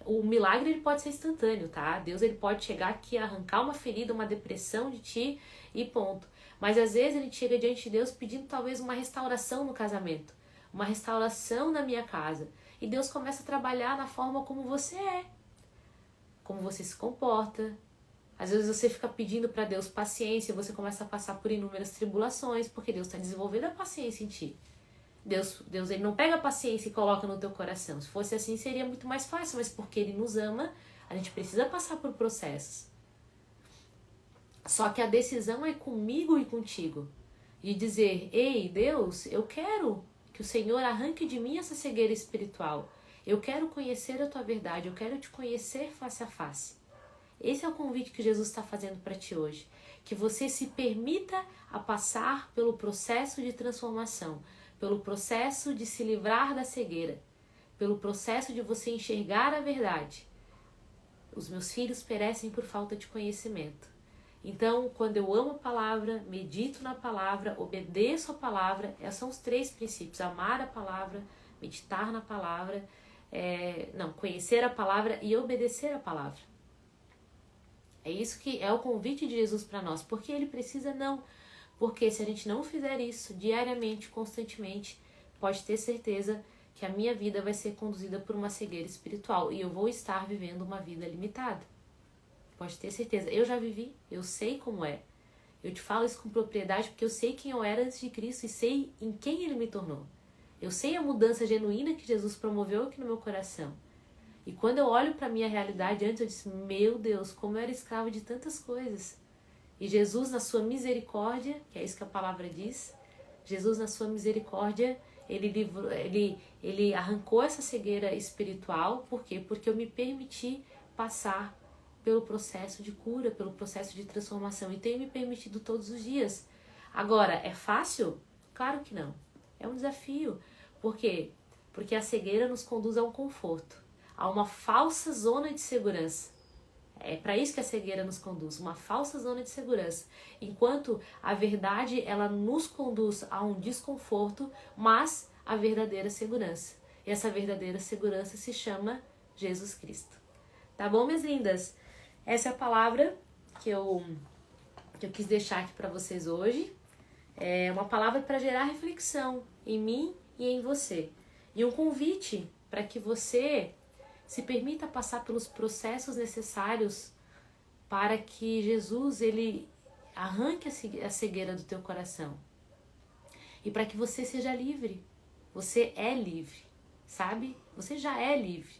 S1: o milagre ele pode ser instantâneo, tá? Deus ele pode chegar aqui, arrancar uma ferida, uma depressão de ti e ponto. Mas às vezes a gente chega diante de Deus pedindo talvez uma restauração no casamento, uma restauração na minha casa. E Deus começa a trabalhar na forma como você é, como você se comporta. Às vezes você fica pedindo para Deus paciência e você começa a passar por inúmeras tribulações, porque Deus está desenvolvendo a paciência em ti. Deus ele não pega a paciência e coloca no teu coração. Se fosse assim seria muito mais fácil, mas porque Ele nos ama, a gente precisa passar por processos. Só que a decisão é comigo e contigo. De dizer, ei Deus, eu quero que o Senhor arranque de mim essa cegueira espiritual. Eu quero conhecer a tua verdade, eu quero te conhecer face a face. Esse é o convite que Jesus está fazendo para ti hoje. Que você se permita a passar pelo processo de transformação, pelo processo de se livrar da cegueira, pelo processo de você enxergar a verdade. Os meus filhos perecem por falta de conhecimento. Então, quando eu amo a palavra, medito na palavra, obedeço a palavra, esses são os 3 princípios: amar a palavra, meditar na palavra, conhecer a palavra e obedecer a palavra. É isso que é o convite de Jesus para nós. Porque Ele precisa? Não. Porque se a gente não fizer isso diariamente, constantemente, pode ter certeza que a minha vida vai ser conduzida por uma cegueira espiritual e eu vou estar vivendo uma vida limitada. Pode ter certeza. Eu já vivi, eu sei como é. Eu te falo isso com propriedade porque eu sei quem eu era antes de Cristo e sei em quem Ele me tornou. Eu sei a mudança genuína que Jesus promoveu aqui no meu coração. E quando eu olho para a minha realidade antes, eu disse, meu Deus, como eu era escravo de tantas coisas. E Jesus, na sua misericórdia, que é isso que a palavra diz, Jesus, na sua misericórdia, ele arrancou essa cegueira espiritual. Por quê? Porque eu me permiti passar pelo processo de cura, pelo processo de transformação. E tenho me permitido todos os dias. Agora, é fácil? Claro que não. É um desafio. Por quê? Porque a cegueira nos conduz a um conforto, a uma falsa zona de segurança. É para isso que a cegueira nos conduz, uma falsa zona de segurança. Enquanto a verdade, ela nos conduz a um desconforto, mas a verdadeira segurança. E essa verdadeira segurança se chama Jesus Cristo. Tá bom, minhas lindas? Essa é a palavra que eu quis deixar aqui para vocês hoje. É uma palavra para gerar reflexão em mim e em você. E um convite para que você se permita passar pelos processos necessários para que Jesus ele arranque a cegueira do teu coração. E para que você seja livre. Você é livre, sabe? Você já é livre.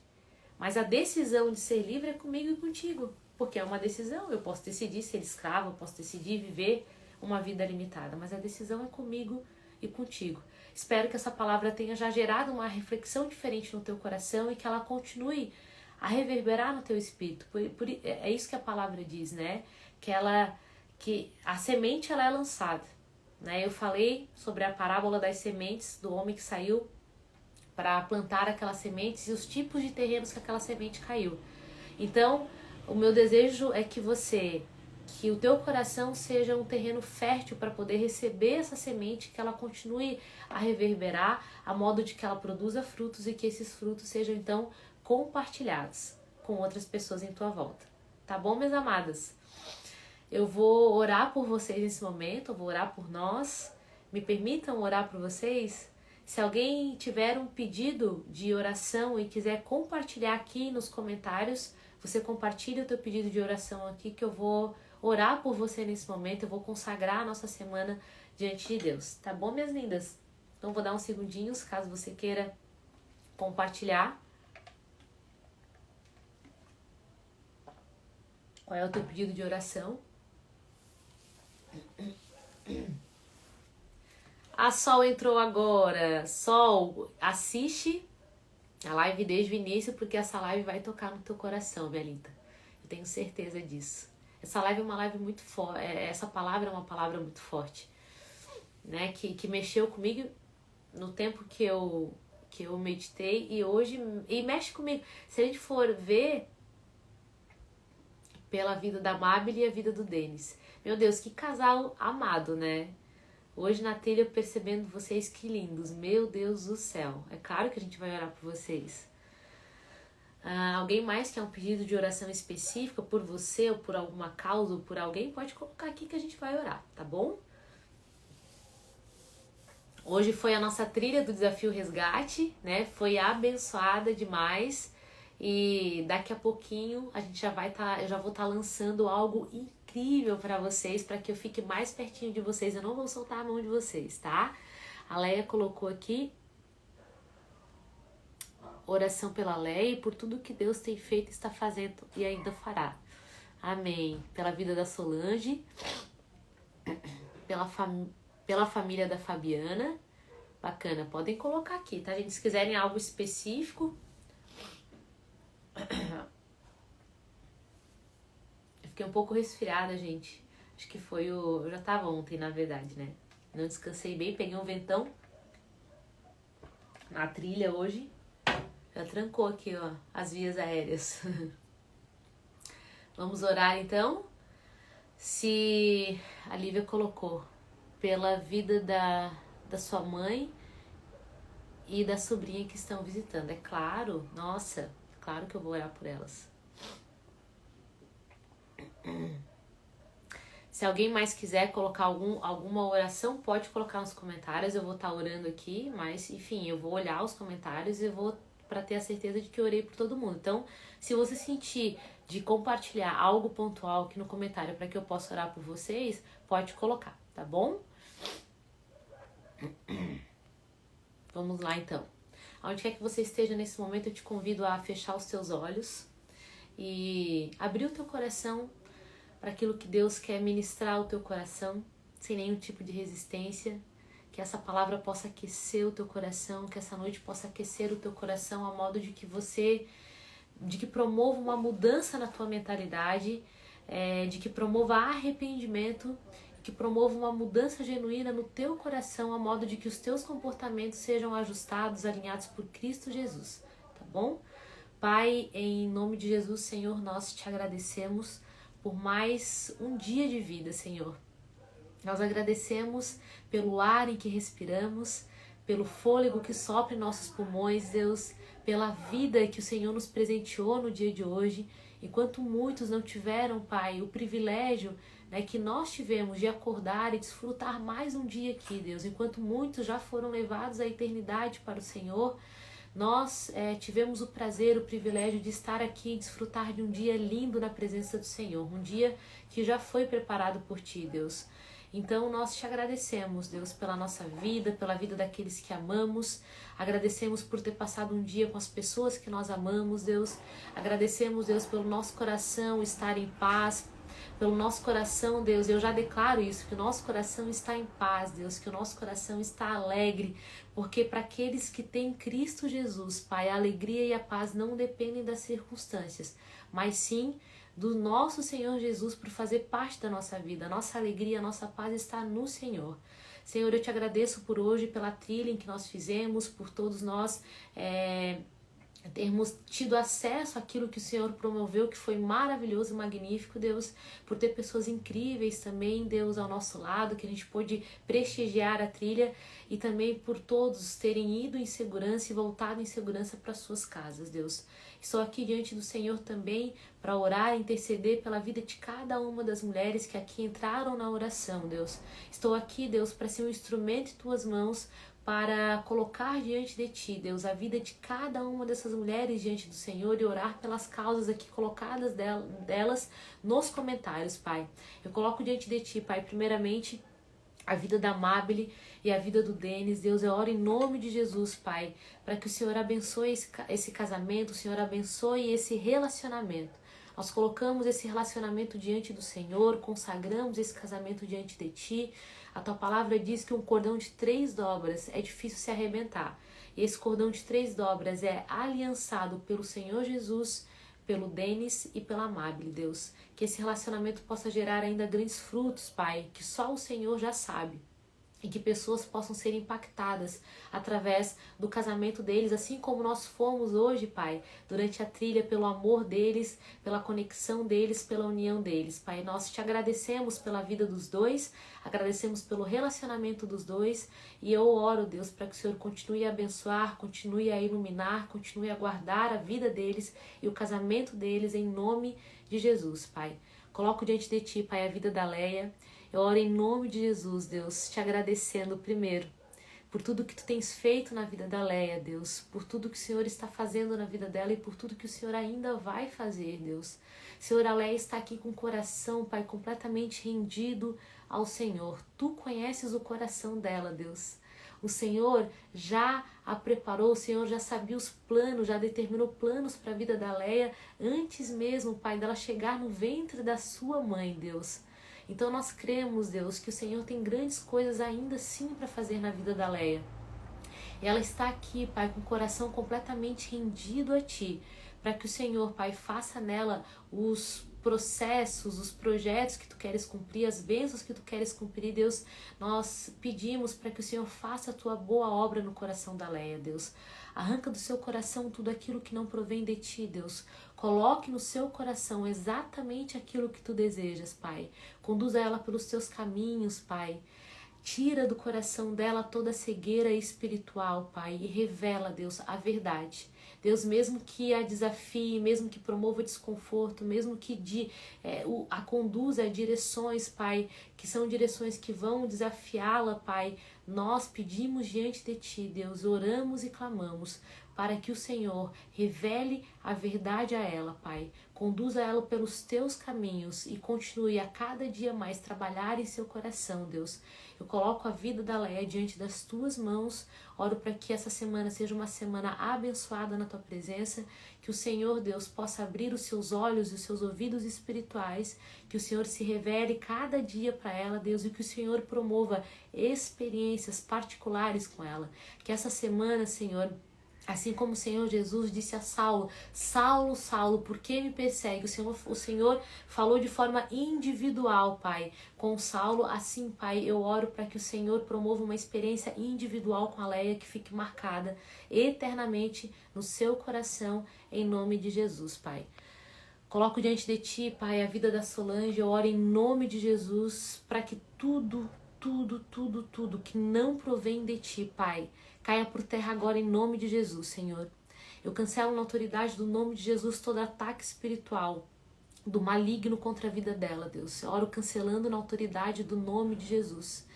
S1: Mas a decisão de ser livre é comigo e contigo. porque é uma decisão. Eu posso decidir ser escravo, eu posso decidir viver uma vida limitada, mas a decisão é comigo e contigo. Espero que essa palavra tenha já gerado uma reflexão diferente no teu coração e que ela continue a reverberar no teu espírito. É isso que a palavra diz, né? Que a semente ela é lançada, né? Eu falei sobre a parábola das sementes do homem que saiu para plantar aquelas sementes e os tipos de terrenos que aquela semente caiu. Então, o meu desejo é que o teu coração seja um terreno fértil para poder receber essa semente, que ela continue a reverberar, a modo de que ela produza frutos e que esses frutos sejam então compartilhados com outras pessoas em tua volta. Tá bom, minhas amadas? Eu vou orar por vocês nesse momento, eu vou orar por nós. Me permitam orar por vocês? Se alguém tiver um pedido de oração e quiser compartilhar aqui nos comentários, você compartilha o teu pedido de oração aqui, que eu vou orar por você nesse momento. Eu vou consagrar a nossa semana diante de Deus. Tá bom, minhas lindas? Então vou dar uns segundinhos, caso você queira compartilhar. Qual é o teu pedido de oração? A Sol entrou agora. Sol, assiste a live desde o início, porque essa live vai tocar no teu coração, minha linda. Eu tenho certeza disso. Essa live é uma live muito forte. Essa palavra é uma palavra muito forte, né? Que mexeu comigo no tempo que eu meditei e hoje mexe comigo. Se a gente for ver pela vida da Mabel e a vida do Denis, meu Deus, que casal amado, né? Hoje na trilha percebendo vocês, que lindos, meu Deus do céu. É claro que a gente vai orar por vocês. Alguém mais quer um pedido de oração específica por você ou por alguma causa ou por alguém? Pode colocar aqui que a gente vai orar, tá bom? Hoje foi a nossa trilha do Desafio Resgate, né? Foi abençoada demais. E daqui a pouquinho a gente eu já vou estar lançando algo incrível para vocês, para que eu fique mais pertinho de vocês. Eu não vou soltar a mão de vocês, tá? A Leia colocou aqui oração pela Leia e por tudo que Deus tem feito, está fazendo e ainda fará. Amém. Pela vida da Solange, pela família da Fabiana. Bacana, podem colocar aqui, tá, gente? Se quiserem algo específico. Eu fiquei um pouco resfriada, gente. Acho que foi eu já tava ontem, na verdade, né? Não descansei bem, peguei um ventão na trilha hoje. Já trancou aqui, ó, as vias aéreas. Vamos orar, então? Se a Lívia colocou pela vida da sua mãe e da sobrinha que estão visitando. É claro, nossa, claro que eu vou orar por elas. Se alguém mais quiser colocar alguma oração, pode colocar nos comentários. Eu vou estar orando aqui, mas enfim, eu vou olhar os comentários e vou para ter a certeza de que eu orei por todo mundo. Então, se você sentir de compartilhar algo pontual aqui no comentário para que eu possa orar por vocês, pode colocar, tá bom? Vamos lá, então. Aonde quer que você esteja nesse momento, eu te convido a fechar os teus olhos e abrir o teu coração para aquilo que Deus quer ministrar ao teu coração, sem nenhum tipo de resistência. Que essa palavra possa aquecer o teu coração, que essa noite possa aquecer o teu coração a modo de que promova uma mudança na tua mentalidade, de que promova arrependimento, que promova uma mudança genuína no teu coração, a modo de que os teus comportamentos sejam ajustados, alinhados por Cristo Jesus, tá bom? Pai, em nome de Jesus, Senhor, nós te agradecemos por mais um dia de vida, Senhor. Nós agradecemos pelo ar em que respiramos, pelo fôlego que sopra em nossos pulmões, Deus, pela vida que o Senhor nos presenteou no dia de hoje. Enquanto muitos não tiveram, Pai, o privilégio, né, que nós tivemos de acordar e desfrutar mais um dia aqui, Deus. Enquanto muitos já foram levados à eternidade para o Senhor, nós tivemos o prazer, o privilégio de estar aqui e desfrutar de um dia lindo na presença do Senhor. Um dia que já foi preparado por Ti, Deus. Então nós te agradecemos, Deus, pela nossa vida, pela vida daqueles que amamos. Agradecemos por ter passado um dia com as pessoas que nós amamos, Deus. Agradecemos, Deus, pelo nosso coração estar em paz, pelo nosso coração, Deus, eu já declaro isso, que o nosso coração está em paz, Deus, que o nosso coração está alegre, porque para aqueles que têm Cristo Jesus, Pai, a alegria e a paz não dependem das circunstâncias, mas sim do nosso Senhor Jesus por fazer parte da nossa vida. A nossa alegria, a nossa paz está no Senhor. Senhor, eu te agradeço por hoje, pela trilha em que nós fizemos, por todos nós termos tido acesso àquilo que o Senhor promoveu, que foi maravilhoso e magnífico, Deus, por ter pessoas incríveis também, Deus, ao nosso lado, que a gente pôde prestigiar a trilha, e também por todos terem ido em segurança e voltado em segurança para suas casas, Deus. Estou aqui diante do Senhor também para orar e interceder pela vida de cada uma das mulheres que aqui entraram na oração, Deus. Estou aqui, Deus, para ser um instrumento em tuas mãos, para colocar diante de Ti, Deus, a vida de cada uma dessas mulheres diante do Senhor e orar pelas causas aqui colocadas delas nos comentários, Pai. Eu coloco diante de Ti, Pai, primeiramente a vida da Amabile e a vida do Denis, Deus, eu oro em nome de Jesus, Pai, para que o Senhor abençoe esse casamento, o Senhor abençoe esse relacionamento. Nós colocamos esse relacionamento diante do Senhor, consagramos esse casamento diante de Ti. A Tua palavra diz que um cordão de 3 dobras é difícil se arrebentar. E esse cordão de 3 dobras é aliançado pelo Senhor Jesus, pelo Denis e pela Amabile, Deus. Que esse relacionamento possa gerar ainda grandes frutos, Pai, que só o Senhor já sabe. E que pessoas possam ser impactadas através do casamento deles, assim como nós fomos hoje, Pai, durante a trilha, pelo amor deles, pela conexão deles, pela união deles. Pai, nós te agradecemos pela vida dos dois, agradecemos pelo relacionamento dos dois, e eu oro, Deus, para que o Senhor continue a abençoar, continue a iluminar, continue a guardar a vida deles e o casamento deles, em nome de Jesus, Pai. Coloco diante de Ti, Pai, a vida da Leia. Eu oro em nome de Jesus, Deus, te agradecendo primeiro por tudo que Tu tens feito na vida da Leia, Deus, por tudo que o Senhor está fazendo na vida dela e por tudo que o Senhor ainda vai fazer, Deus. Senhor, a Leia está aqui com o coração, Pai, completamente rendido ao Senhor. Tu conheces o coração dela, Deus. O Senhor já a preparou, o Senhor já sabia os planos, já determinou planos para a vida da Leia antes mesmo, Pai, dela chegar no ventre da sua mãe, Deus. Então nós cremos, Deus, que o Senhor tem grandes coisas ainda sim para fazer na vida da Leia. E ela está aqui, Pai, com o coração completamente rendido a Ti, para que o Senhor, Pai, faça nela os processos, os projetos que Tu queres cumprir, as bênçãos que Tu queres cumprir, Deus. Nós pedimos para que o Senhor faça a Tua boa obra no coração da Leia, Deus. Arranca do seu coração tudo aquilo que não provém de Ti, Deus. Coloque no seu coração exatamente aquilo que Tu desejas, Pai. Conduza ela pelos Teus caminhos, Pai. Tira do coração dela toda a cegueira espiritual, Pai, e revela, Deus, a verdade. Deus, mesmo que a desafie, mesmo que promova desconforto, mesmo que a conduza a direções, Pai, que são direções que vão desafiá-la, Pai, nós pedimos diante de Ti, Deus, oramos e clamamos para que o Senhor revele a verdade a ela, Pai. Conduza ela pelos Teus caminhos e continue a cada dia mais trabalhar em seu coração, Deus. Eu coloco a vida da Leia diante das Tuas mãos, oro para que essa semana seja uma semana abençoada na Tua presença, que o Senhor, Deus, possa abrir os seus olhos e os seus ouvidos espirituais, que o Senhor se revele cada dia para ela, Deus, e que o Senhor promova experiências particulares com ela. Que essa semana, Senhor, assim como o Senhor Jesus disse a Saulo, Saulo, Saulo, por que me persegue? O Senhor falou de forma individual, Pai, com Saulo. Assim, Pai, eu oro para que o Senhor promova uma experiência individual com a Leia que fique marcada eternamente no seu coração, em nome de Jesus, Pai. Coloco diante de Ti, Pai, a vida da Solange. Eu oro em nome de Jesus para que tudo que não provém de Ti, Pai, caia por terra agora em nome de Jesus, Senhor. Eu cancelo na autoridade do nome de Jesus todo ataque espiritual do maligno contra a vida dela, Deus. Eu oro cancelando na autoridade do nome de Jesus.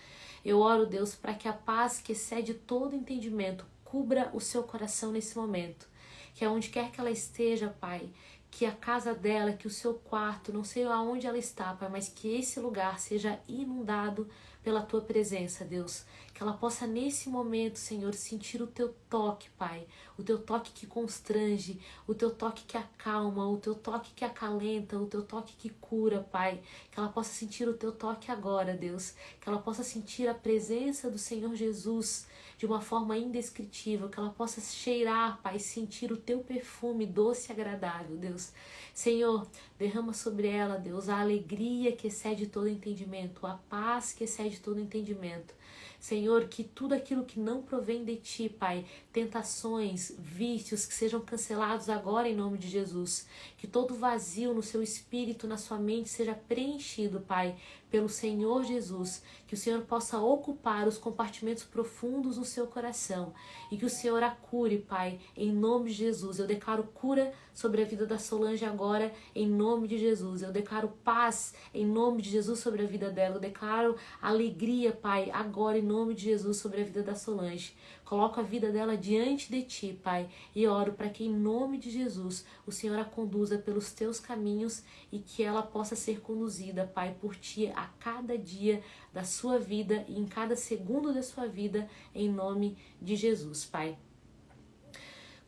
S1: Eu oro, Deus, para que a paz que excede todo entendimento cubra o seu coração nesse momento. Que aonde quer que ela esteja, Pai, que a casa dela, que o seu quarto, não sei aonde ela está, Pai, mas que esse lugar seja inundado pela tua presença, Deus. Que ela possa nesse momento, Senhor, sentir o teu toque, Pai. O teu toque que constrange, o teu toque que acalma, o teu toque que acalenta, o teu toque que cura, Pai. Que ela possa sentir o teu toque agora, Deus. Que ela possa sentir a presença do Senhor Jesus de uma forma indescritível. Que ela possa cheirar, Pai, sentir o teu perfume doce e agradável, Deus. Senhor, derrama sobre ela, Deus, a alegria que excede todo entendimento, a paz que excede todo entendimento. Senhor, que tudo aquilo que não provém de Ti, Pai, tentações, vícios, que sejam cancelados agora em nome de Jesus. Que todo vazio no seu espírito, na sua mente, seja preenchido, Pai, pelo Senhor Jesus. Que o Senhor possa ocupar os compartimentos profundos no seu coração. E que o Senhor a cure, Pai, em nome de Jesus. Eu declaro cura sobre a vida da Solange agora, em nome de Jesus. Eu declaro paz, em nome de Jesus, sobre a vida dela. Eu declaro alegria, Pai, agora, em nome de Jesus, sobre a vida da Solange. Coloco a vida dela diante de Ti, Pai, e oro para que, em nome de Jesus, o Senhor a conduza pelos Teus caminhos e que ela possa ser conduzida, Pai, por Ti a cada dia da sua vida e em cada segundo da sua vida, em nome de Jesus, Pai.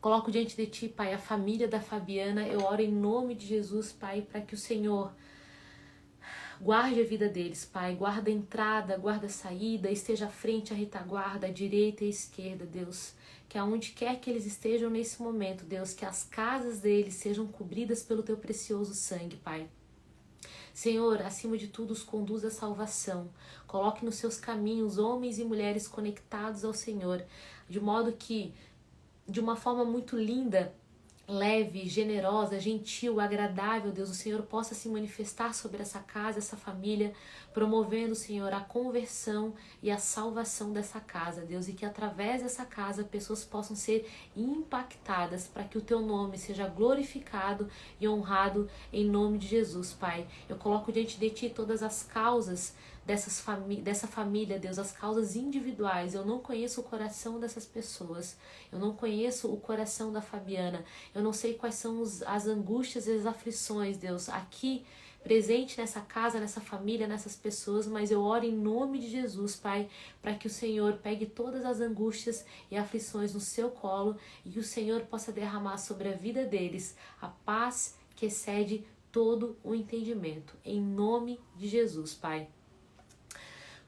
S1: Coloco diante de Ti, Pai, a família da Fabiana. Eu oro em nome de Jesus, Pai, para que o Senhor guarde a vida deles, Pai. Guarda a entrada, guarda a saída, esteja à frente, à retaguarda, à direita e à esquerda, Deus. Que aonde quer que eles estejam nesse momento, Deus, que as casas deles sejam cobridas pelo Teu precioso sangue, Pai. Senhor, acima de tudo, os conduz à salvação. Coloque nos seus caminhos homens e mulheres conectados ao Senhor, de modo que, de uma forma muito linda, leve, generosa, gentil, agradável, Deus, o Senhor possa se manifestar sobre essa casa, essa família, promovendo, Senhor, a conversão e a salvação dessa casa, Deus, e que através dessa casa pessoas possam ser impactadas para que o Teu nome seja glorificado e honrado em nome de Jesus, Pai. Eu coloco diante de Ti todas as causas dessa família, Deus, as causas individuais. Eu não conheço o coração dessas pessoas, eu não conheço o coração da Fabiana, eu não sei quais são as angústias e as aflições, Deus, aqui presente nessa casa, nessa família, nessas pessoas, mas eu oro em nome de Jesus, Pai, para que o Senhor pegue todas as angústias e aflições no seu colo e que o Senhor possa derramar sobre a vida deles a paz que excede todo o entendimento. Em nome de Jesus, Pai.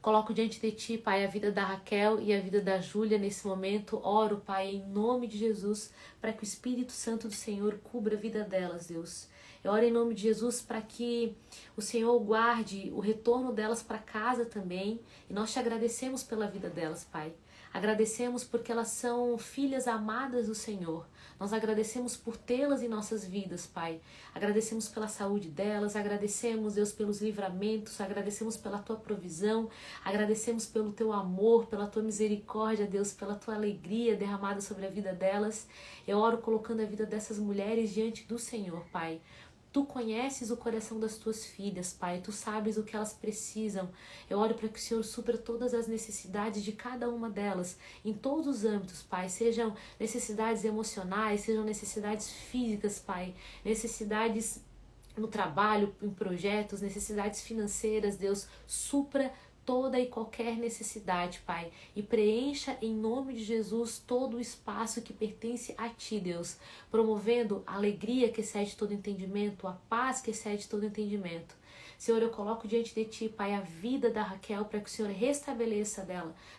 S1: Coloco diante de Ti, Pai, a vida da Raquel e a vida da Júlia nesse momento. Oro, Pai, em nome de Jesus, para que o Espírito Santo do Senhor cubra a vida delas, Deus. Eu oro em nome de Jesus para que o Senhor guarde o retorno delas para casa também. E nós Te agradecemos pela vida delas, Pai. Agradecemos porque elas são filhas amadas do Senhor. Nós agradecemos por tê-las em nossas vidas, Pai. Agradecemos pela saúde delas, agradecemos, Deus, pelos livramentos, agradecemos pela Tua provisão, agradecemos pelo Teu amor, pela Tua misericórdia, Deus, pela Tua alegria derramada sobre a vida delas. Eu oro colocando a vida dessas mulheres diante do Senhor, Pai. Tu conheces o coração das Tuas filhas, Pai. Tu sabes o que elas precisam. Eu oro para que o Senhor supra todas as necessidades de cada uma delas, em todos os âmbitos, Pai. Sejam necessidades emocionais, sejam necessidades físicas, Pai. Necessidades no trabalho, em projetos, necessidades financeiras, Deus. Supra toda e qualquer necessidade, Pai, e preencha em nome de Jesus todo o espaço que pertence a Ti, Deus, promovendo a alegria que excede todo entendimento, a paz que excede todo entendimento. Senhor, eu coloco diante de Ti, Pai, a vida da Raquel, para que o Senhor restabeleça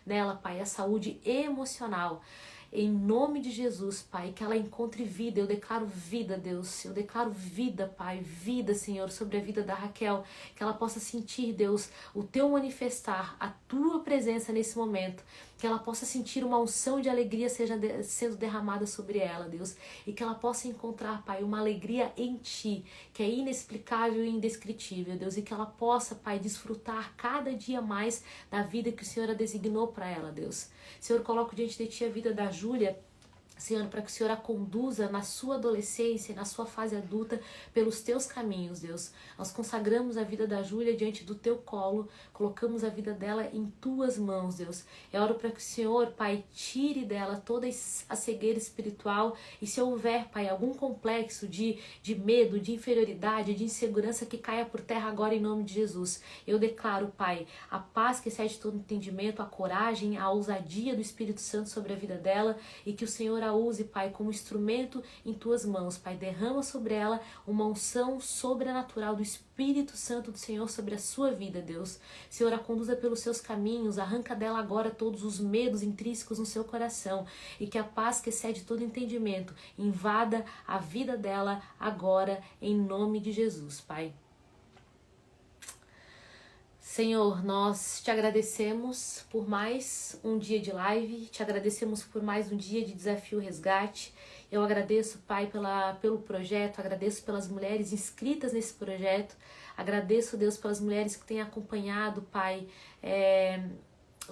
S1: nela, Pai, a saúde emocional. Em nome de Jesus, Pai, que ela encontre vida. Eu declaro vida, Deus. Eu declaro vida, Pai, vida, Senhor, sobre a vida da Raquel. Que ela possa sentir, Deus, o Teu manifestar, a Tua presença nesse momento. Que ela possa sentir uma unção de alegria sendo derramada sobre ela, Deus. E que ela possa encontrar, Pai, uma alegria em Ti, que é inexplicável e indescritível, Deus. E que ela possa, Pai, desfrutar cada dia mais da vida que o Senhor a designou para ela, Deus. Senhor, coloco diante de Ti a vida da Júlia, Senhor, para que o Senhor a conduza na sua adolescência, na sua fase adulta, pelos teus caminhos, Deus. Nós consagramos a vida da Júlia diante do teu colo, colocamos a vida dela em tuas mãos, Deus. Eu oro para que o Senhor, Pai, tire dela toda a cegueira espiritual e se houver, Pai, algum complexo de medo, de inferioridade, de insegurança, que caia por terra agora em nome de Jesus. Eu declaro, Pai, a paz que excede todo entendimento, a coragem, a ousadia do Espírito Santo sobre a vida dela e que o Senhor a use, Pai, como instrumento em tuas mãos, Pai. Derrama sobre ela uma unção sobrenatural do Espírito Santo do Senhor sobre a sua vida, Deus. Senhor, a conduza pelos seus caminhos, arranca dela agora todos os medos intrínsecos no seu coração e que a paz que excede todo entendimento invada a vida dela agora, em nome de Jesus, Pai. Senhor, nós te agradecemos por mais um dia de live, te agradecemos por mais um dia de Desafio Resgate. Eu agradeço, Pai, pelo projeto, agradeço pelas mulheres inscritas nesse projeto, agradeço, Deus, pelas mulheres que têm acompanhado, Pai,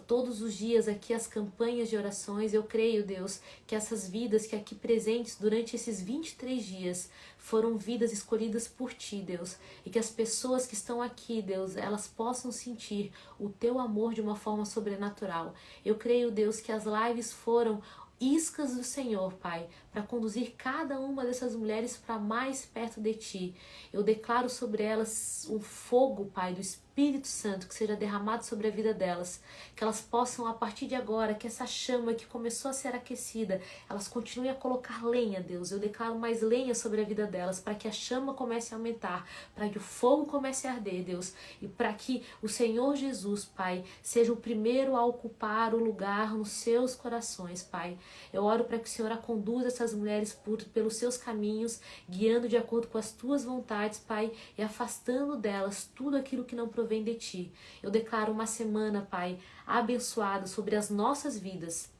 S1: todos os dias aqui as campanhas de orações. Eu creio, Deus, que essas vidas que aqui presentes durante esses 23 dias foram vidas escolhidas por Ti, Deus, e que as pessoas que estão aqui, Deus, elas possam sentir o Teu amor de uma forma sobrenatural. Eu creio, Deus, que as lives foram iscas do Senhor, Pai, para conduzir cada uma dessas mulheres para mais perto de Ti. Eu declaro sobre elas um fogo, Pai, do Espírito Santo que seja derramado sobre a vida delas, que elas possam, a partir de agora, que essa chama que começou a ser aquecida, elas continuem a colocar lenha, Deus. Eu declaro mais lenha sobre a vida delas, para que a chama comece a aumentar, para que o fogo comece a arder, Deus, e para que o Senhor Jesus, Pai, seja o primeiro a ocupar o lugar nos seus corações, Pai. Eu oro para que o Senhor a conduza essas mulheres pelos seus caminhos, guiando de acordo com as tuas vontades, Pai, e afastando delas tudo aquilo que não provém de Ti. Eu declaro uma semana, Pai, abençoada sobre as nossas vidas.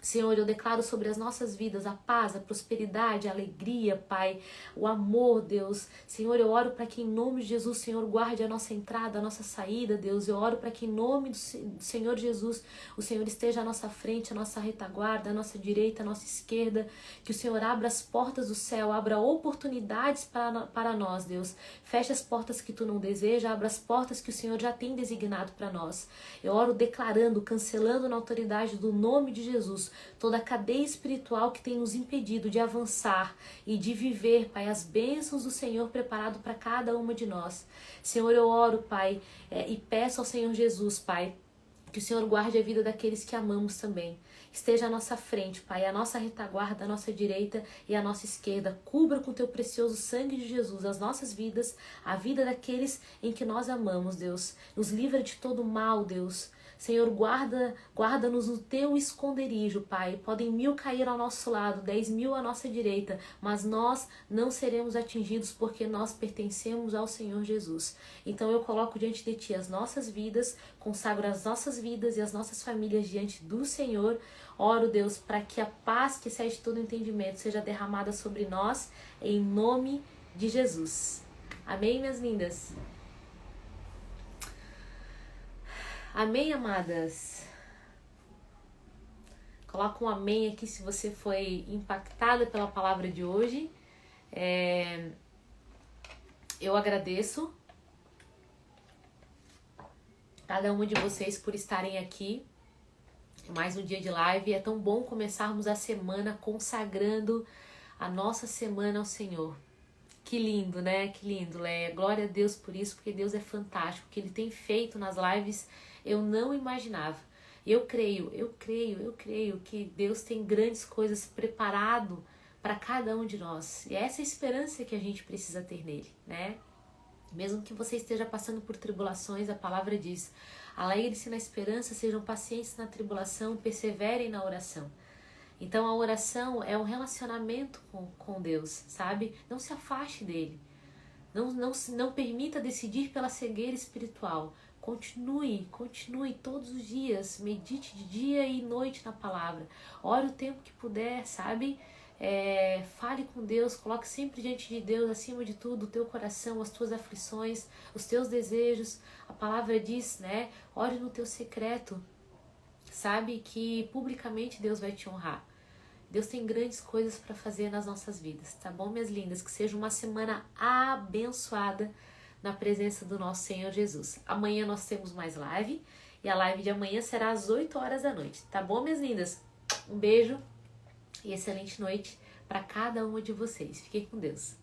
S1: Senhor, eu declaro sobre as nossas vidas a paz, a prosperidade, a alegria, Pai, o amor, Deus. Senhor, eu oro para que em nome de Jesus, Senhor, guarde a nossa entrada, a nossa saída, Deus. Eu oro para que em nome do Senhor Jesus, o Senhor esteja à nossa frente, à nossa retaguarda, à nossa direita, à nossa esquerda. Que o Senhor abra as portas do céu, abra oportunidades para nós, Deus. Feche as portas que Tu não deseja, abra as portas que o Senhor já tem designado para nós. Eu oro declarando, cancelando na autoridade do nome de Jesus, toda a cadeia espiritual que tem nos impedido de avançar e de viver, Pai, as bênçãos do Senhor preparado para cada uma de nós. Senhor, eu oro, Pai, e peço ao Senhor Jesus, Pai, que o Senhor guarde a vida daqueles que amamos também. Esteja à nossa frente, Pai, a nossa retaguarda, a nossa direita e a nossa esquerda. Cubra com Teu precioso sangue de Jesus as nossas vidas, a vida daqueles em que nós amamos, Deus. Nos livra de todo mal, Deus. Senhor, guarda-nos no Teu esconderijo, Pai. Podem 1000 cair ao nosso lado, 10.000 à nossa direita, mas nós não seremos atingidos porque nós pertencemos ao Senhor Jesus. Então eu coloco diante de Ti as nossas vidas, consagro as nossas vidas e as nossas famílias diante do Senhor. Oro, Deus, para que a paz que excede todo entendimento seja derramada sobre nós, em nome de Jesus. Amém, minhas lindas? Amém, amadas? Coloca um amém aqui se você foi impactada pela palavra de hoje. Eu agradeço cada uma de vocês por estarem aqui. Mais um dia de live. É tão bom começarmos a semana consagrando a nossa semana ao Senhor. Que lindo, né? Que lindo, Léa. Glória a Deus por isso, porque Deus é fantástico. O que Ele tem feito nas lives eu não imaginava. Eu creio que Deus tem grandes coisas preparado para cada um de nós. E é essa esperança que a gente precisa ter nele, né? Mesmo que você esteja passando por tribulações, a palavra diz: alegre-se na esperança, sejam pacientes na tribulação, perseverem na oração. Então a oração é um relacionamento com Deus, sabe? Não se afaste dele. Não permita decidir pela cegueira espiritual. Continue todos os dias. Medite de dia e noite na palavra. Ore o tempo que puder, sabe? Fale com Deus, coloque sempre diante de Deus, acima de tudo, o teu coração, as tuas aflições, os teus desejos. A palavra diz, né? Ore no teu secreto. Sabe que publicamente Deus vai te honrar. Deus tem grandes coisas para fazer nas nossas vidas, tá bom, minhas lindas? Que seja uma semana abençoada na presença do nosso Senhor Jesus. Amanhã nós temos mais live e a live de amanhã será às 8 horas da noite, tá bom, minhas lindas? Um beijo e excelente noite para cada uma de vocês. Fiquem com Deus.